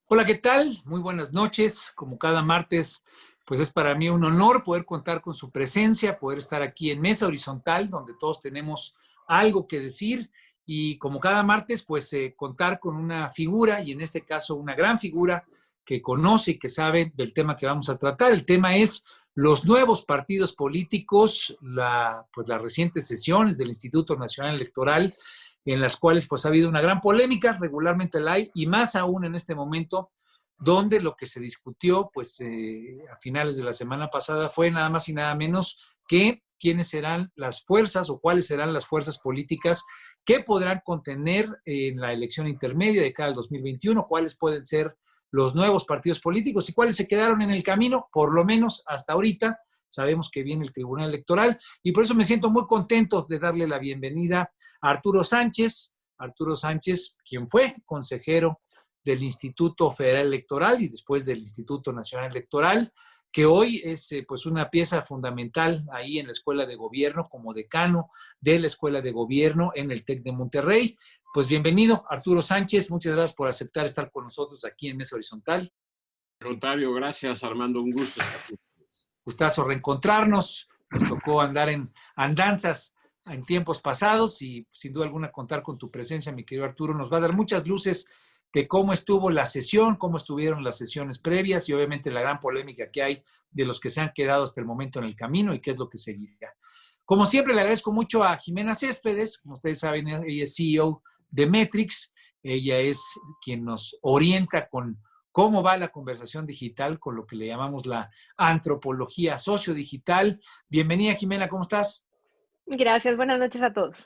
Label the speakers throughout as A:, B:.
A: Hola, ¿qué tal? Muy buenas noches. Como cada martes, pues es para mí un honor poder contar con su presencia, poder estar aquí en Mesa Horizontal, donde todos tenemos algo que decir y como cada martes, pues contar con una figura y en este caso una gran figura que conoce y que sabe del tema que vamos a tratar. El tema es los nuevos partidos políticos, pues las recientes sesiones del Instituto Nacional Electoral en las cuales pues ha habido una gran polémica, regularmente la hay, y más aún en este momento, donde lo que se discutió pues a finales de la semana pasada fue nada más y nada menos que quiénes serán las fuerzas o cuáles serán las fuerzas políticas que podrán contener en la elección intermedia de cada 2021, cuáles pueden ser los nuevos partidos políticos y cuáles se quedaron en el camino, por lo menos hasta ahorita. Sabemos que viene el Tribunal Electoral y por eso me siento muy contento de darle la bienvenida Arturo Sánchez, quien fue consejero del Instituto Federal Electoral y después del Instituto Nacional Electoral, que hoy es pues una pieza fundamental ahí en la Escuela de Gobierno, como decano de la Escuela de Gobierno en el TEC de Monterrey. Pues bienvenido, Arturo Sánchez, muchas gracias por aceptar estar con nosotros aquí en Mesa Horizontal.
B: Al contrario, gracias Armando, un gusto estar aquí.
A: Gustazo reencontrarnos, nos tocó andar en andanzas en tiempos pasados y sin duda alguna contar con tu presencia, mi querido Arturo, nos va a dar muchas luces de cómo estuvo la sesión, cómo estuvieron las sesiones previas y obviamente la gran polémica que hay de los que se han quedado hasta el momento en el camino y qué es lo que seguirá. Como siempre, le agradezco mucho a Jimena Céspedes, como ustedes saben, ella es CEO de Metrix, ella es quien nos orienta con cómo va la conversación digital, con lo que le llamamos la antropología sociodigital. Bienvenida, Jimena, ¿cómo estás?
C: Gracias, buenas noches a todos.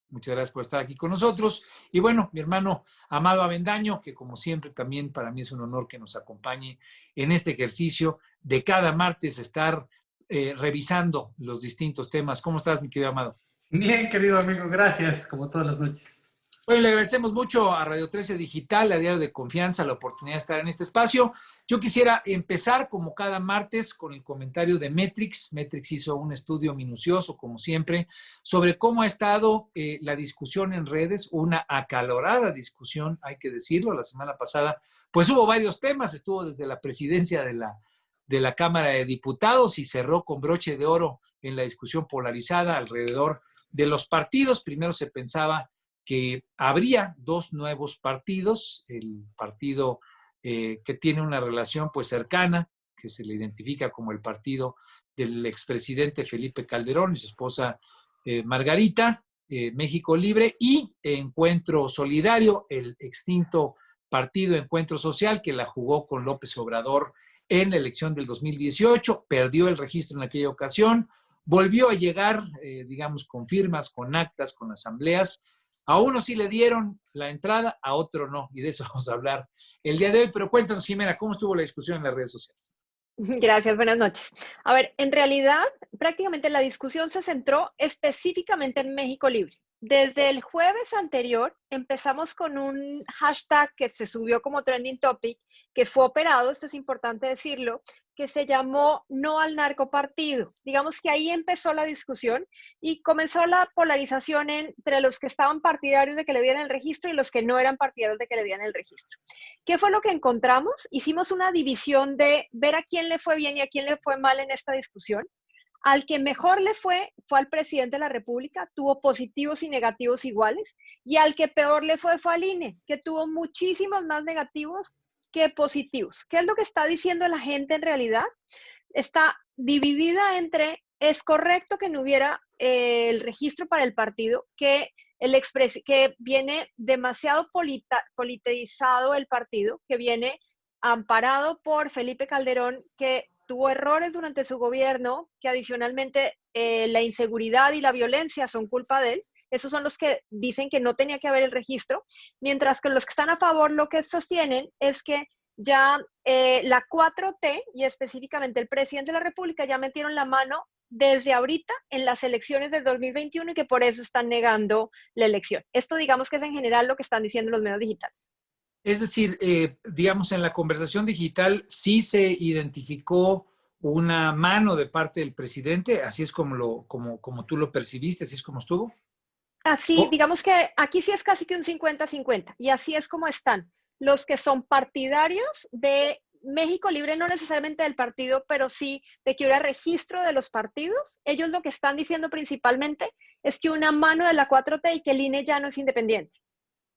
A: Muchas gracias por estar aquí con nosotros. Y bueno, mi hermano Amado Avendaño, que como siempre también para mí es un honor que nos acompañe en este ejercicio de cada martes estar revisando los distintos temas. ¿Cómo estás, mi querido Amado?
D: Bien, querido amigo, gracias, como todas las noches.
A: Bueno, le agradecemos mucho a Radio 13 Digital, a Diario de Confianza, la oportunidad de estar en este espacio. Yo quisiera empezar, como cada martes, con el comentario de Metrix. Metrix hizo un estudio minucioso, como siempre, sobre cómo ha estado la discusión en redes, una acalorada discusión, hay que decirlo. La semana pasada, pues hubo varios temas, estuvo desde la presidencia de la Cámara de Diputados y cerró con broche de oro en la discusión polarizada alrededor de los partidos. Primero se pensaba que habría dos nuevos partidos, el partido que tiene una relación pues cercana, que se le identifica como el partido del expresidente Felipe Calderón y su esposa Margarita, México Libre, y Encuentro Solidario, el extinto partido Encuentro Social, que la jugó con López Obrador en la elección del 2018, perdió el registro en aquella ocasión, volvió a llegar, digamos, con firmas, con actas, con asambleas. A uno sí le dieron la entrada, a otro no, y de eso vamos a hablar el día de hoy. Pero cuéntanos, Jimena, ¿cómo estuvo la discusión en las redes sociales?
C: Gracias, buenas noches. A ver, en realidad, prácticamente la discusión se centró específicamente en México Libre. Desde el jueves anterior empezamos con un hashtag que se subió como trending topic, que fue operado, esto es importante decirlo, que se llamó No al narcopartido. Digamos que ahí empezó la discusión y comenzó la polarización entre los que estaban partidarios de que le dieran el registro y los que no eran partidarios de que le dieran el registro. ¿Qué fue lo que encontramos? Hicimos una división de ver a quién le fue bien y a quién le fue mal en esta discusión. Al que mejor le fue al presidente de la República, tuvo positivos y negativos iguales, y al que peor le fue al INE, que tuvo muchísimos más negativos que positivos. ¿Qué es lo que está diciendo la gente en realidad? Está dividida entre, es correcto que no hubiera el registro para el partido, que viene demasiado politizado el partido, que viene amparado por Felipe Calderón, que tuvo errores durante su gobierno, que adicionalmente la inseguridad y la violencia son culpa de él. Esos son los que dicen que no tenía que haber el registro, mientras que los que están a favor lo que sostienen es que ya la 4T y específicamente el presidente de la República ya metieron la mano desde ahorita en las elecciones del 2021 y que por eso están negando la elección. Esto digamos que es en general lo que están diciendo los medios digitales.
A: Es decir, digamos, en la conversación digital sí se identificó una mano de parte del presidente, así es como tú lo percibiste, así es como estuvo.
C: Así, digamos que aquí sí es casi que un 50-50 y así es como están. los que son partidarios de México Libre, no necesariamente del partido, pero sí de que hubiera registro de los partidos. Ellos lo que están diciendo principalmente es que una mano de la 4T y que el INE ya no es independiente.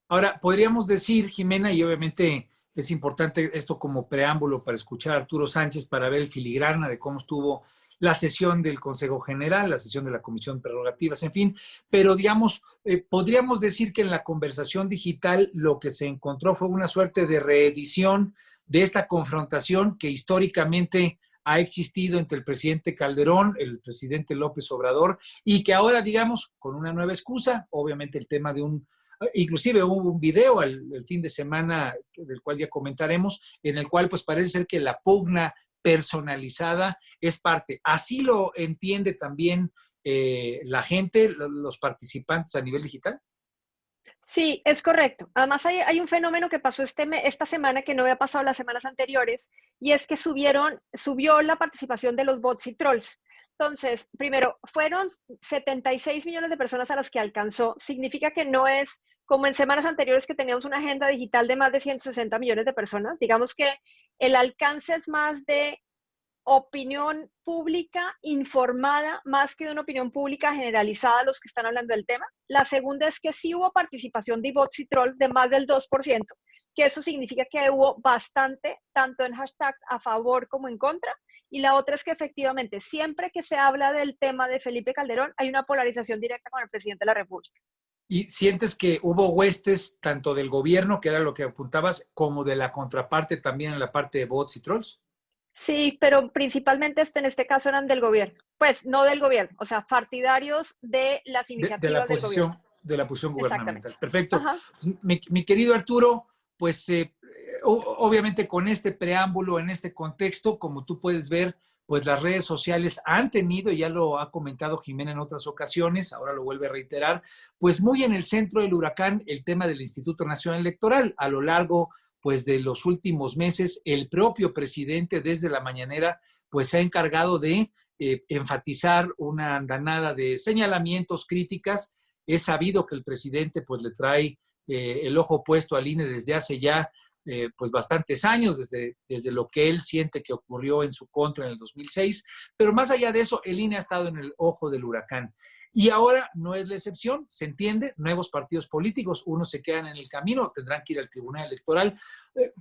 A: Ahora, podríamos decir, Jimena, y obviamente es importante esto como preámbulo para escuchar a Arturo Sánchez, para ver el filigrana de cómo estuvo la sesión del Consejo General, la sesión de la Comisión de Prerrogativas, en fin, pero digamos, podríamos decir que en la conversación digital lo que se encontró fue una suerte de reedición de esta confrontación que históricamente ha existido entre el presidente Calderón, el presidente López Obrador, y que ahora, digamos, con una nueva excusa, obviamente el tema de inclusive hubo un video el fin de semana, del cual ya comentaremos, en el cual pues parece ser que la pugna personalizada es parte. Así lo entiende también la gente, los participantes a nivel digital.
C: Sí, es correcto. Además, hay un fenómeno que pasó esta semana que no había pasado las semanas anteriores, y es que subió la participación de los bots y trolls. Entonces, primero, fueron 76 millones de personas a las que alcanzó. Significa que no es como en semanas anteriores que teníamos una agenda digital de más de 160 millones de personas. Digamos que el alcance es más de opinión pública informada, más que de una opinión pública generalizada a los que están hablando del tema. La segunda es que sí hubo participación de bots y trolls de más del 2%, que eso significa que hubo bastante, tanto en hashtag a favor como en contra. Y la otra es que efectivamente, siempre que se habla del tema de Felipe Calderón, hay una polarización directa con el presidente de la República.
A: ¿Y sientes que hubo huestes tanto del gobierno, que era lo que apuntabas, como de la contraparte también en la parte de bots y trolls?
C: Sí, pero principalmente en este caso eran del gobierno. Pues no del gobierno, o sea, partidarios de las iniciativas del gobierno.
A: De la posición
C: Exactamente.
A: gubernamental. Perfecto.
C: Ajá.
A: Mi querido Arturo, pues obviamente con este preámbulo, en este contexto, como tú puedes ver, pues las redes sociales han tenido, ya lo ha comentado Jimena en otras ocasiones, ahora lo vuelve a reiterar, pues muy en el centro del huracán el tema del Instituto Nacional Electoral. A lo largo pues de los últimos meses, el propio presidente desde la mañanera pues se ha encargado de enfatizar una andanada de señalamientos, críticas. Es sabido que el presidente pues le trae el ojo puesto al INE desde hace ya pues bastantes años, desde lo que él siente que ocurrió en su contra en el 2006, pero más allá de eso, el INE ha estado en el ojo del huracán. Y ahora no es la excepción, se entiende, nuevos partidos políticos, unos se quedan en el camino, tendrán que ir al Tribunal Electoral.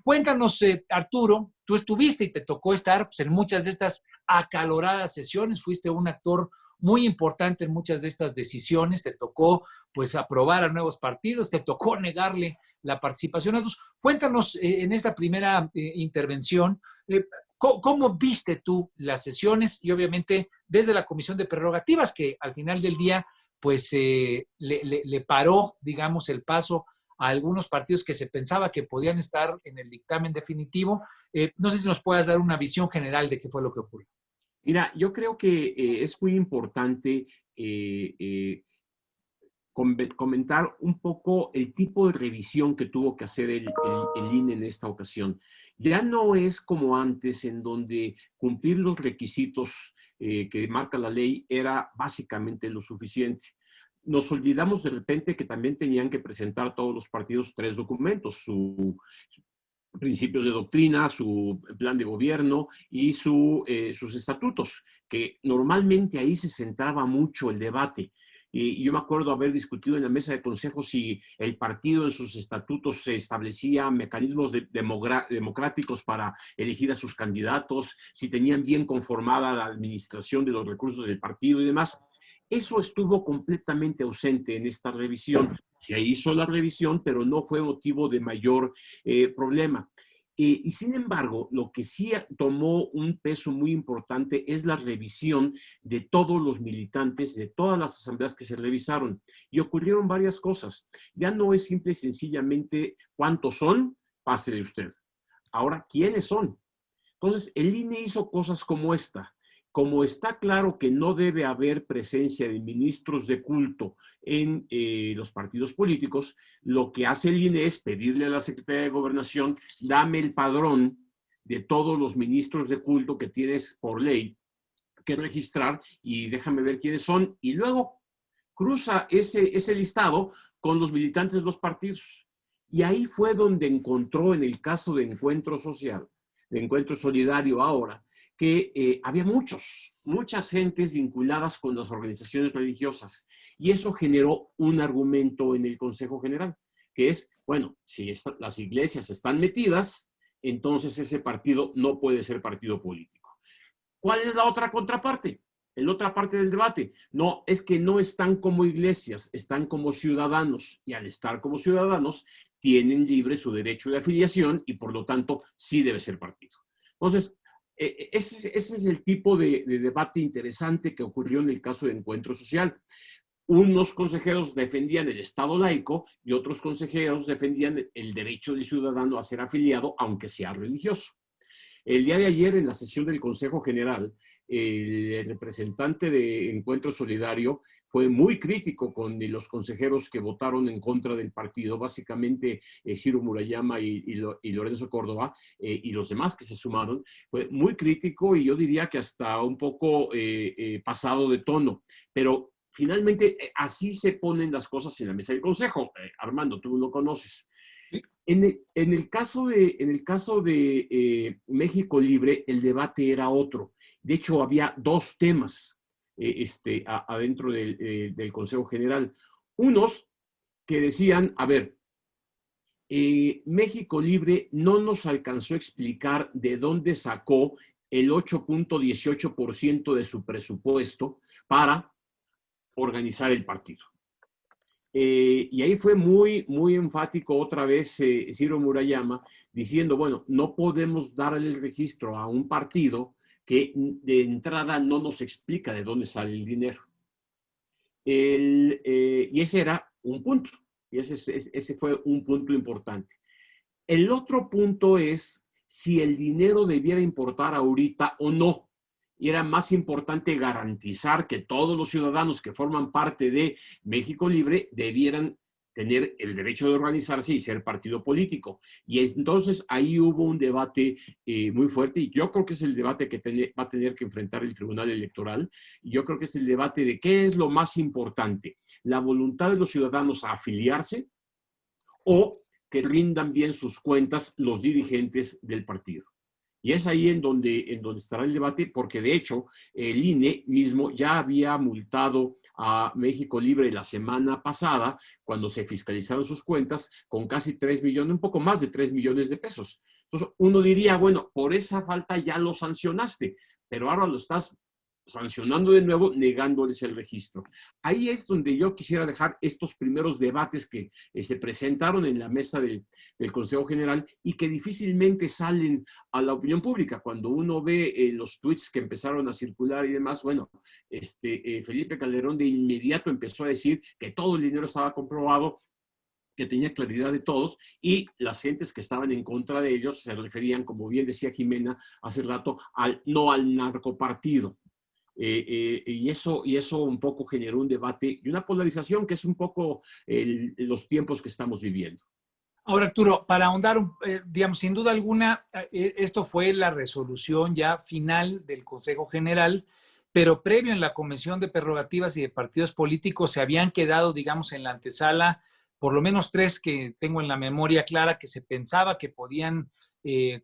A: Cuéntanos, Arturo, tú estuviste y te tocó estar pues, en muchas de estas acaloradas sesiones, fuiste un actor muy importante en muchas de estas decisiones, te tocó pues aprobar a nuevos partidos, te tocó negarle la participación a esos. Cuéntanos en esta primera intervención, ¿cómo viste tú las sesiones? Y obviamente desde la Comisión de Prerrogativas, que al final del día pues le paró, digamos, el paso a algunos partidos que se pensaba que podían estar en el dictamen definitivo. No sé si nos puedas dar una visión general de qué fue lo que ocurrió.
B: Mira, yo creo que es muy importante comentar un poco el tipo de revisión que tuvo que hacer el INE en esta ocasión. Ya no es como antes, en donde cumplir los requisitos que marca la ley era básicamente lo suficiente. Nos olvidamos de repente que también tenían que presentar todos los partidos 3 documentos, su principios de doctrina, su plan de gobierno y sus estatutos, que normalmente ahí se centraba mucho el debate. Y yo me acuerdo haber discutido en la mesa de consejo si el partido en sus estatutos se establecía mecanismos democráticos para elegir a sus candidatos, si tenían bien conformada la administración de los recursos del partido y demás. Eso estuvo completamente ausente en esta revisión. Se hizo la revisión, pero no fue motivo de mayor problema. Y sin embargo, lo que sí tomó un peso muy importante es la revisión de todos los militantes, de todas las asambleas que se revisaron. Y ocurrieron varias cosas. Ya no es simple y sencillamente cuántos son, pásele usted. Ahora, ¿quiénes son? Entonces, el INE hizo cosas como esta. Como está claro que no debe haber presencia de ministros de culto en los partidos políticos, lo que hace el INE es pedirle a la Secretaría de Gobernación, dame el padrón de todos los ministros de culto que tienes por ley que registrar y déjame ver quiénes son. Y luego cruza ese listado con los militantes de los partidos. Y ahí fue donde encontró, en el caso de Encuentro Social, de Encuentro Solidario ahora, que había muchas gentes vinculadas con las organizaciones religiosas. Y eso generó un argumento en el Consejo General, que es, bueno, si las iglesias están metidas, entonces ese partido no puede ser partido político. ¿Cuál es la otra contraparte? La otra parte del debate. No, es que no están como iglesias, están como ciudadanos. Y al estar como ciudadanos, tienen libre su derecho de afiliación y por lo tanto sí debe ser partido. Entonces, ese es el tipo de debate interesante que ocurrió en el caso de Encuentro Social. Unos consejeros defendían el Estado laico y otros consejeros defendían el derecho del ciudadano a ser afiliado, aunque sea religioso. El día de ayer, en la sesión del Consejo General, el representante de Encuentro Solidario fue muy crítico con los consejeros que votaron en contra del partido, básicamente Ciro Murayama y Lorenzo Córdoba y los demás que se sumaron. Fue muy crítico y yo diría que hasta un poco pasado de tono, pero finalmente así se ponen las cosas en la mesa del Consejo. Armando, tú lo conoces. En el caso de México Libre, el debate era otro. De hecho, había dos temas adentro del Consejo General. Unos que decían, a ver, México Libre no nos alcanzó a explicar de dónde sacó el 8.18% de su presupuesto para organizar el partido. Y ahí fue muy, muy enfático otra vez Ciro Murayama diciendo, bueno, no podemos darle el registro a un partido que de entrada no nos explica de dónde sale el dinero. Y ese era un punto, y ese fue un punto importante. El otro punto es si el dinero debiera importar ahorita o no. Y era más importante garantizar que todos los ciudadanos que forman parte de México Libre debieran tener el derecho de organizarse y ser partido político. Y entonces ahí hubo un debate muy fuerte y yo creo que es el debate que va a tener que enfrentar el Tribunal Electoral. Y yo creo que es el debate de qué es lo más importante, la voluntad de los ciudadanos a afiliarse o que rindan bien sus cuentas los dirigentes del partido. Y es ahí en donde estará el debate, porque de hecho el INE mismo ya había multado a México Libre la semana pasada, cuando se fiscalizaron sus cuentas, con casi 3 millones, un poco más de 3 millones de pesos. Entonces uno diría, bueno, por esa falta ya lo sancionaste, pero ahora lo estás sancionando de nuevo, negándoles el registro. Ahí es donde yo quisiera dejar estos primeros debates que se presentaron en la mesa del Consejo General y que difícilmente salen a la opinión pública. Cuando uno ve los tweets que empezaron a circular y demás, bueno, Felipe Calderón de inmediato empezó a decir que todo el dinero estaba comprobado, que tenía claridad de todos, y las gentes que estaban en contra de ellos se referían, como bien decía Jimena hace rato, no al narcopartido. Y eso un poco generó un debate y una polarización que es un poco los tiempos que estamos viviendo.
A: Ahora, Arturo, para ahondar, digamos, sin duda alguna, esto fue la resolución ya final del Consejo General, pero previo en la Convención de Prerrogativas y de Partidos Políticos se habían quedado, digamos, en la antesala, por lo menos 3 que tengo en la memoria clara, que se pensaba que podían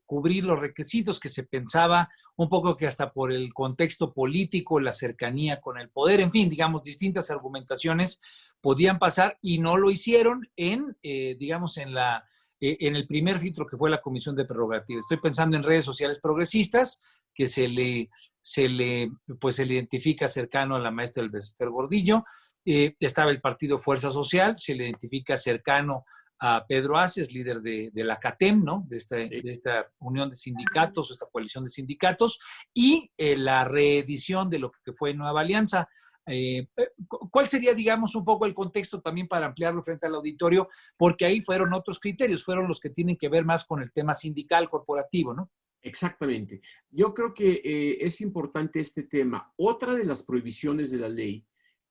A: cubrir los requisitos, que se pensaba un poco que hasta por el contexto político, la cercanía con el poder, en fin, digamos, distintas argumentaciones podían pasar y no lo hicieron digamos, en el primer filtro que fue la Comisión de Prerrogativas. Estoy pensando en redes sociales progresistas, que se le identifica cercano a la maestra Elbester Gordillo. Estaba el partido Fuerza Social, se le identifica cercano a Pedro Aces, líder de la CATEM, ¿no? De esta unión de sindicatos, esta coalición de sindicatos, y la reedición de lo que fue Nueva Alianza. ¿Cuál sería, digamos, un poco el contexto también para ampliarlo frente al auditorio? Porque ahí fueron otros criterios, fueron los que tienen que ver más con el tema sindical, corporativo, ¿no?
B: Exactamente. Yo creo que es importante este tema. Otra de las prohibiciones de la ley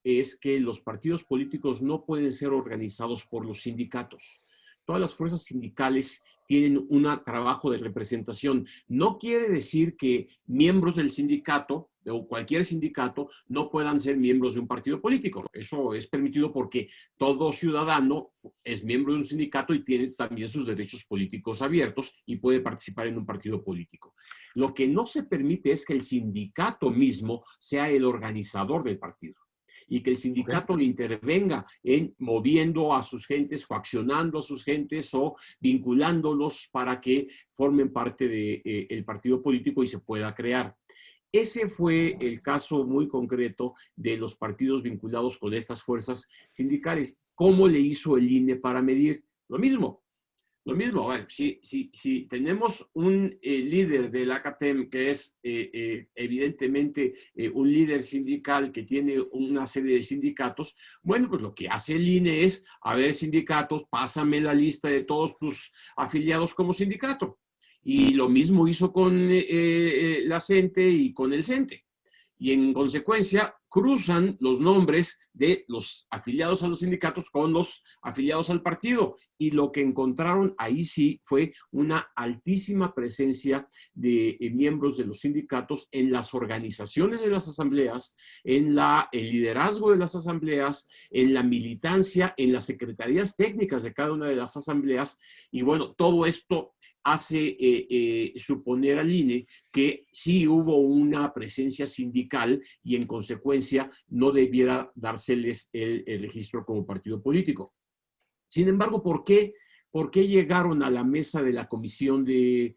B: es que los partidos políticos no pueden ser organizados por los sindicatos. Todas las fuerzas sindicales tienen un trabajo de representación. No quiere decir que miembros del sindicato, o cualquier sindicato no puedan ser miembros de un partido político. Eso es permitido porque todo ciudadano es miembro de un sindicato y tiene también sus derechos políticos abiertos y puede participar en un partido político. Lo que no se permite es que el sindicato mismo sea el organizador del partido y que el sindicato le intervenga en moviendo a sus gentes, coaccionando a sus gentes o vinculándolos para que formen parte del partido político y se pueda crear. Ese fue el caso muy concreto de los partidos vinculados con estas fuerzas sindicales. ¿Cómo le hizo el INE para medir? Lo mismo. Bueno, si tenemos un líder del ACATEM que es evidentemente un líder sindical que tiene una serie de sindicatos, bueno, pues lo que hace el INE es, a ver, sindicatos, pásame la lista de todos tus afiliados como sindicato. Y lo mismo hizo con la CENTE y con el CENTE. Y en consecuencia cruzan los nombres de los afiliados a los sindicatos con los afiliados al partido. Y lo que encontraron ahí sí fue una altísima presencia de miembros de los sindicatos en las organizaciones de las asambleas, en el liderazgo de las asambleas, en la militancia, en las secretarías técnicas de cada una de las asambleas. Y bueno, todo esto hace suponer al INE que sí hubo una presencia sindical y en consecuencia no debiera dárseles el registro como partido político. Sin embargo, ¿por qué llegaron a la mesa de la Comisión de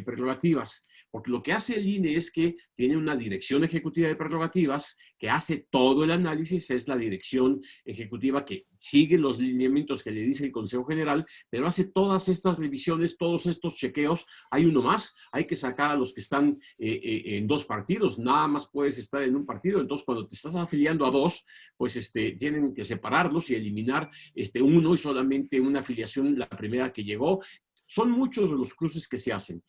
B: Prerrogativas? Porque lo que hace el INE es que tiene una dirección ejecutiva de prerrogativas que hace todo el análisis, es la dirección ejecutiva que sigue los lineamientos que le dice el Consejo General, pero hace todas estas revisiones, todos estos chequeos. Hay uno más, hay que sacar a los que están en dos partidos, nada más puedes estar en un partido, entonces cuando te estás afiliando a dos, pues tienen que separarlos y eliminar uno y solamente una afiliación, la primera que llegó. Son muchos los cruces que se hacen.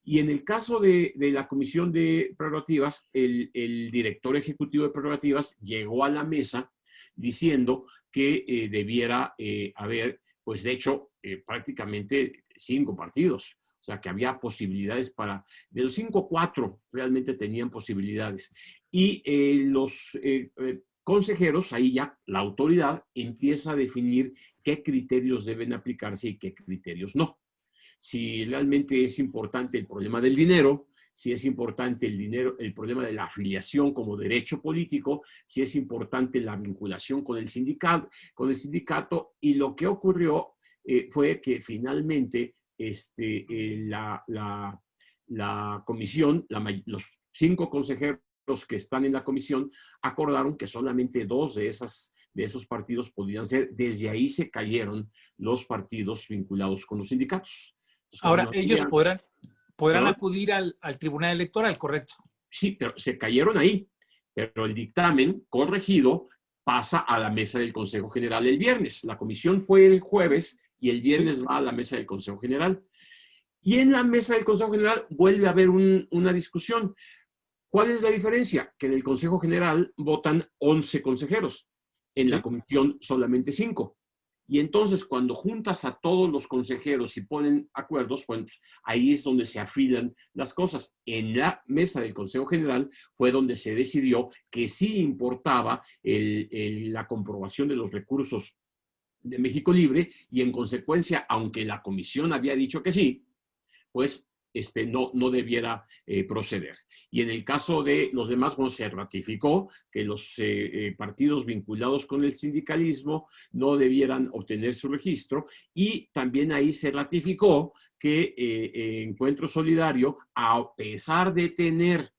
B: Y en el caso de la Comisión de Prerrogativas, el director ejecutivo de Prerrogativas llegó a la mesa diciendo que debiera haber, pues de hecho, prácticamente 5 partidos. O sea, que había posibilidades de los 5, 4 realmente tenían posibilidades. Y los consejeros, ahí ya la autoridad empieza a definir qué criterios deben aplicarse y qué criterios no. Si realmente es importante el problema del dinero, si es importante el problema de la afiliación como derecho político, si es importante la vinculación con el sindicato, y lo que ocurrió fue que finalmente la comisión, los 5 consejeros que están en la comisión acordaron que solamente 2 de esos partidos podían ser. Desde ahí se cayeron los partidos vinculados con los sindicatos. Entonces,
A: ahora, ellos podrán acudir al Tribunal Electoral, ¿correcto?
B: Sí, pero se cayeron ahí. Pero el dictamen corregido pasa a la mesa del Consejo General el viernes. La comisión fue el jueves y el viernes va a la mesa del Consejo General. Y en la mesa del Consejo General vuelve a haber una discusión. ¿Cuál es la diferencia? Que en el Consejo General votan 11 consejeros. En la comisión solamente 5. Y entonces, cuando juntas a todos los consejeros y ponen acuerdos, pues ahí es donde se afilan las cosas. En la mesa del Consejo General fue donde se decidió que sí importaba la comprobación de los recursos de México Libre y en consecuencia, aunque la comisión había dicho que sí, pues no debiera proceder. Y en el caso de los demás, bueno, se ratificó que los partidos vinculados con el sindicalismo no debieran obtener su registro y también ahí se ratificó que Encuentro Solidario, a pesar de tener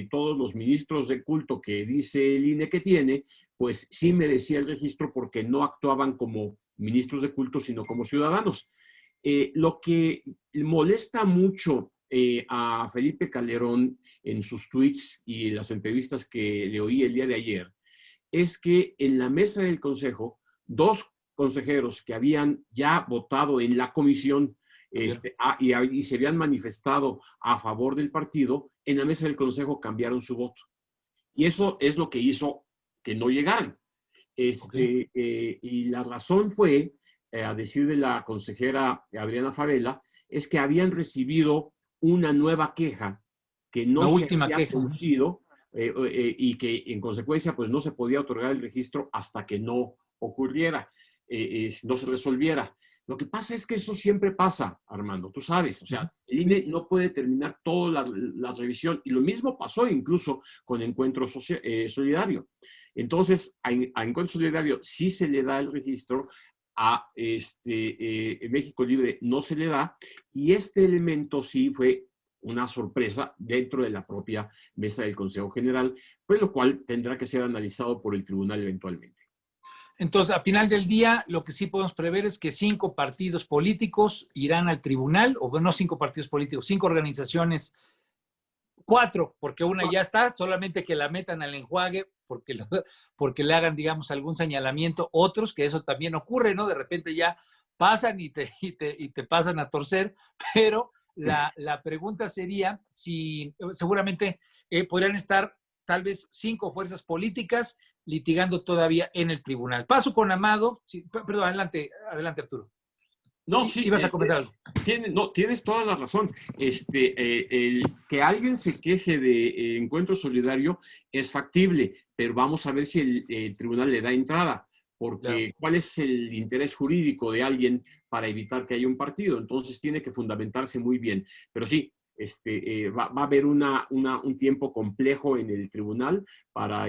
B: todos los ministros de culto que dice el INE que tiene, pues sí merecía el registro porque no actuaban como ministros de culto, sino como ciudadanos. Lo que molesta mucho a Felipe Calderón en sus tweets y las entrevistas que le oí el día de ayer es que en la mesa del Consejo, 2 consejeros que habían ya votado en la comisión y se habían manifestado a favor del partido, en la mesa del Consejo cambiaron su voto. Y eso es lo que hizo que no llegaran. Y la razón fue, a decir de la consejera Adriana Favela, es que habían recibido una nueva queja que no
A: La
B: se
A: última
B: había
A: queja, ¿no?
B: producido y que en consecuencia pues no se podía otorgar el registro hasta que no ocurriera, no se resolviera. Lo que pasa es que eso siempre pasa, Armando, tú sabes, o sea, el INE no puede terminar toda la revisión, y lo mismo pasó incluso con Encuentro Solidario. Entonces, a Encuentro Solidario sí se le da el registro, a México Libre no se le da, y este elemento sí fue una sorpresa dentro de la propia mesa del Consejo General, por lo cual tendrá que ser analizado por el tribunal eventualmente.
A: Entonces, a final del día, lo que sí podemos prever es que 5 partidos políticos irán al tribunal, o no 5 partidos políticos, 5 organizaciones, 4, porque una ya está, solamente que la metan al enjuague, porque le hagan, digamos, algún señalamiento. Otros, que eso también ocurre, ¿no? De repente ya pasan y te pasan a torcer, pero la pregunta sería si seguramente podrían estar tal vez 5 fuerzas políticas litigando todavía en el tribunal. Paso con Amado. Sí, perdón, adelante, Arturo.
B: No, sí,
A: ibas a comentar algo.
B: Tienes toda la razón. Que alguien se queje de Encuentro Solidario es factible, pero vamos a ver si el tribunal le da entrada, porque ¿cuál es el interés jurídico de alguien para evitar que haya un partido? Entonces tiene que fundamentarse muy bien. Pero sí, va a haber un tiempo complejo en el tribunal para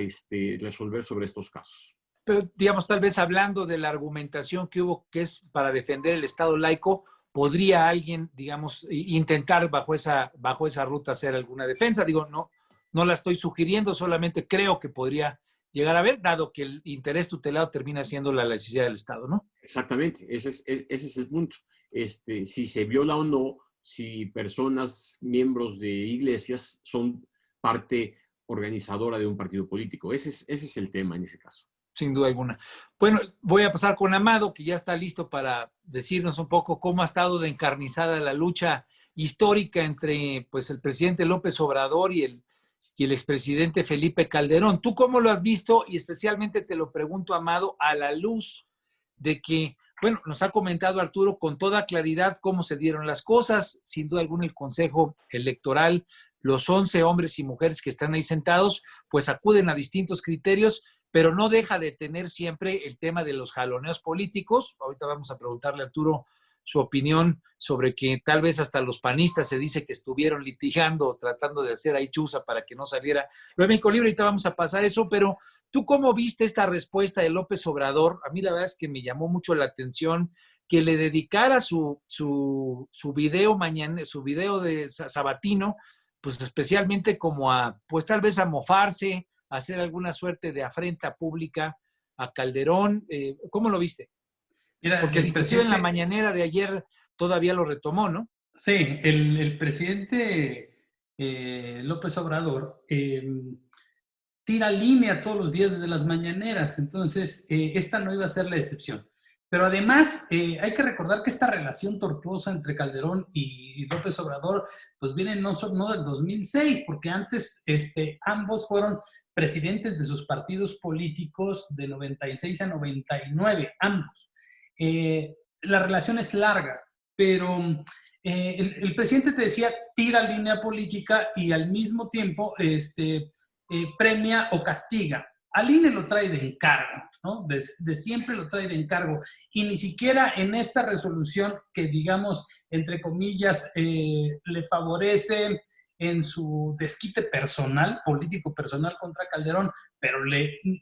B: resolver sobre estos casos.
A: Pero, digamos, tal vez hablando de la argumentación que hubo, que es para defender el Estado laico, ¿podría alguien, digamos, intentar bajo esa ruta hacer alguna defensa? Digo, no la estoy sugiriendo, solamente creo que podría llegar a haber, dado que el interés tutelado termina siendo la laicidad del Estado, ¿no?
B: Exactamente, ese es el punto. Si se viola o no, si personas, miembros de iglesias, son parte organizadora de un partido político. Ese es el tema en ese caso.
A: Sin duda alguna. Bueno, voy a pasar con Amado, que ya está listo para decirnos un poco cómo ha estado de encarnizada la lucha histórica entre, pues, el presidente López Obrador y el expresidente Felipe Calderón. ¿Tú cómo lo has visto? Y especialmente te lo pregunto, Amado, a la luz de que, bueno, nos ha comentado Arturo con toda claridad cómo se dieron las cosas. Sin duda alguna, el Consejo Electoral, los 11 hombres y mujeres que están ahí sentados, pues acuden a distintos criterios, pero no deja de tener siempre el tema de los jaloneos políticos. Ahorita vamos a preguntarle a Arturo su opinión sobre que tal vez hasta los panistas se dice que estuvieron litigando, tratando de hacer ahí chuza para que no saliera lo de México Libre. Ahorita vamos a pasar eso, pero ¿tú cómo viste esta respuesta de López Obrador? A mí la verdad es que me llamó mucho la atención que le dedicara su video mañana, su video de sabatino, pues especialmente como a, pues tal vez a mofarse, hacer alguna suerte de afrenta pública a Calderón. ¿Cómo lo viste?
D: Mira,
A: Porque inclusive en la mañanera de ayer todavía lo retomó, ¿no?
D: Sí, el presidente López Obrador tira línea todos los días desde las mañaneras, entonces esta no iba a ser la excepción. Pero además hay que recordar que esta relación tortuosa entre Calderón y López Obrador pues viene no del 2006, porque antes ambos fueron presidentes de sus partidos políticos de 96 a 99, ambos. La relación es larga, pero el presidente, te decía, tira línea política y al mismo tiempo premia o castiga. Al INE lo trae de encargo, ¿no? De siempre lo trae de encargo. Y ni siquiera en esta resolución que, digamos, entre comillas, le favorece en su desquite personal, político personal contra Calderón, pero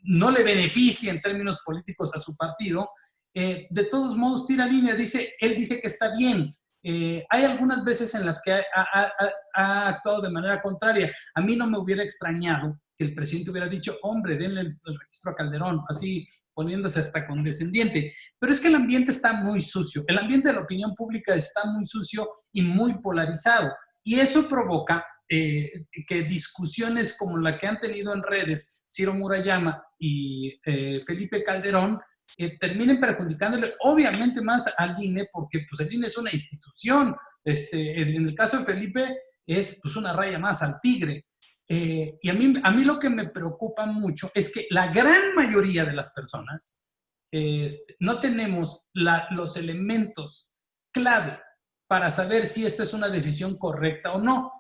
D: no le beneficia en términos políticos a su partido, de todos modos tira línea. Él dice que está bien. Hay algunas veces en las que ha actuado de manera contraria. A mí no me hubiera extrañado que el presidente hubiera dicho, hombre, denle el registro a Calderón, así poniéndose hasta condescendiente. Pero es que el ambiente está muy sucio. El ambiente de la opinión pública está muy sucio y muy polarizado. Y eso provoca que discusiones como la que han tenido en redes Ciro Murayama y Felipe Calderón terminen perjudicándole obviamente más al INE, porque pues el INE es una institución. En el caso de Felipe es pues una raya más al tigre. Y a mí lo que me preocupa mucho es que la gran mayoría de las personas no tenemos los elementos clave para saber si esta es una decisión correcta o no.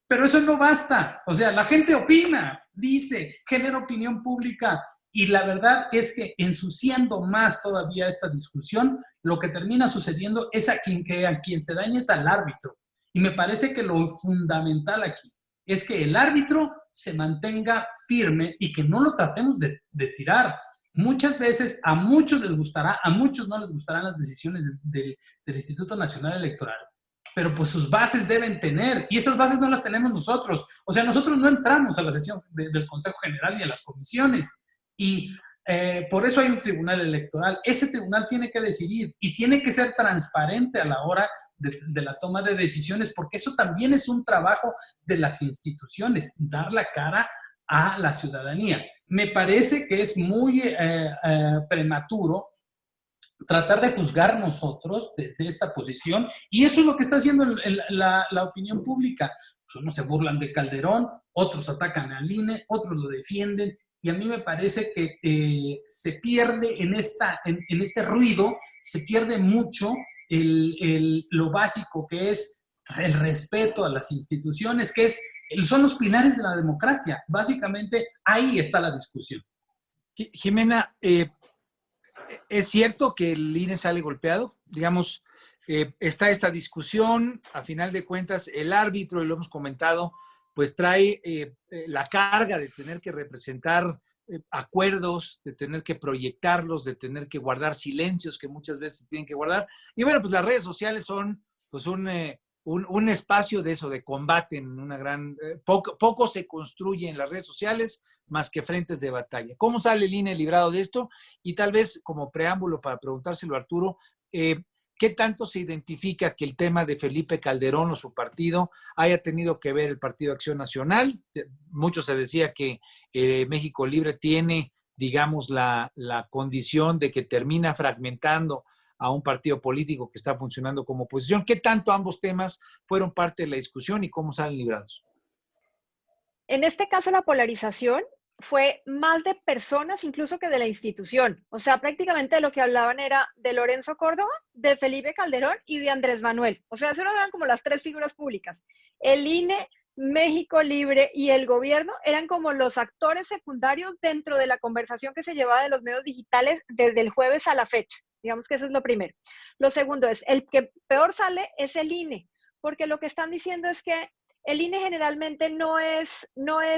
D: Pero eso no basta. O sea, la gente opina, dice, genera opinión pública. Y la verdad es que ensuciando más todavía esta discusión, lo que termina sucediendo es a quien se daña es al árbitro. Y me parece que lo fundamental aquí es que el árbitro se mantenga firme y que no lo tratemos de tirar. Muchas veces a muchos les gustará, a muchos no les gustarán las decisiones del Instituto Nacional Electoral, pero pues sus bases deben tener, y esas bases no las tenemos nosotros. O sea, nosotros no entramos a la sesión del Consejo General ni a las comisiones, y por eso hay un tribunal electoral. Ese tribunal tiene que decidir y tiene que ser transparente a la hora de la toma de decisiones, porque eso también es un trabajo de las instituciones, dar la cara a la ciudadanía. Me parece que es muy prematuro tratar de juzgar nosotros desde esta posición, y eso es lo que está haciendo la opinión pública. Pues unos se burlan de Calderón, otros atacan al INE, otros lo defienden, y a mí me parece que se pierde en este ruido, se pierde mucho lo básico que es el respeto a las instituciones, son los pilares de la democracia. Básicamente ahí está la discusión.
A: Jimena, ¿es cierto que el INE sale golpeado? Digamos, está esta discusión, a final de cuentas, el árbitro, y lo hemos comentado, pues trae la carga de tener que representar acuerdos, de tener que proyectarlos, de tener que guardar silencios que muchas veces se tienen que guardar. Y bueno, pues las redes sociales son pues un espacio de eso, de combate en una gran... poco se construye en las redes sociales más que frentes de batalla. ¿Cómo sale el INE librado de esto? Y tal vez como preámbulo para preguntárselo a Arturo, ¿qué tanto se identifica que el tema de Felipe Calderón o su partido haya tenido que ver el Partido Acción Nacional? Mucho se decía que México Libre tiene, digamos, la condición de que termina fragmentando a un partido político que está funcionando como oposición. ¿Qué tanto ambos temas fueron parte de la discusión y cómo salen librados?
C: En este caso, la polarización fue más de personas incluso que de la institución. O sea, prácticamente lo que hablaban era de Lorenzo Córdoba, de Felipe Calderón y de Andrés Manuel. O sea, eso eran como las tres figuras públicas. El INE, México Libre y el gobierno eran como los actores secundarios dentro de la conversación que se llevaba de los medios digitales desde el jueves a la fecha. Digamos que eso es lo primero. Lo segundo es, el que peor sale es el INE, porque lo que están diciendo es que el INE generalmente no es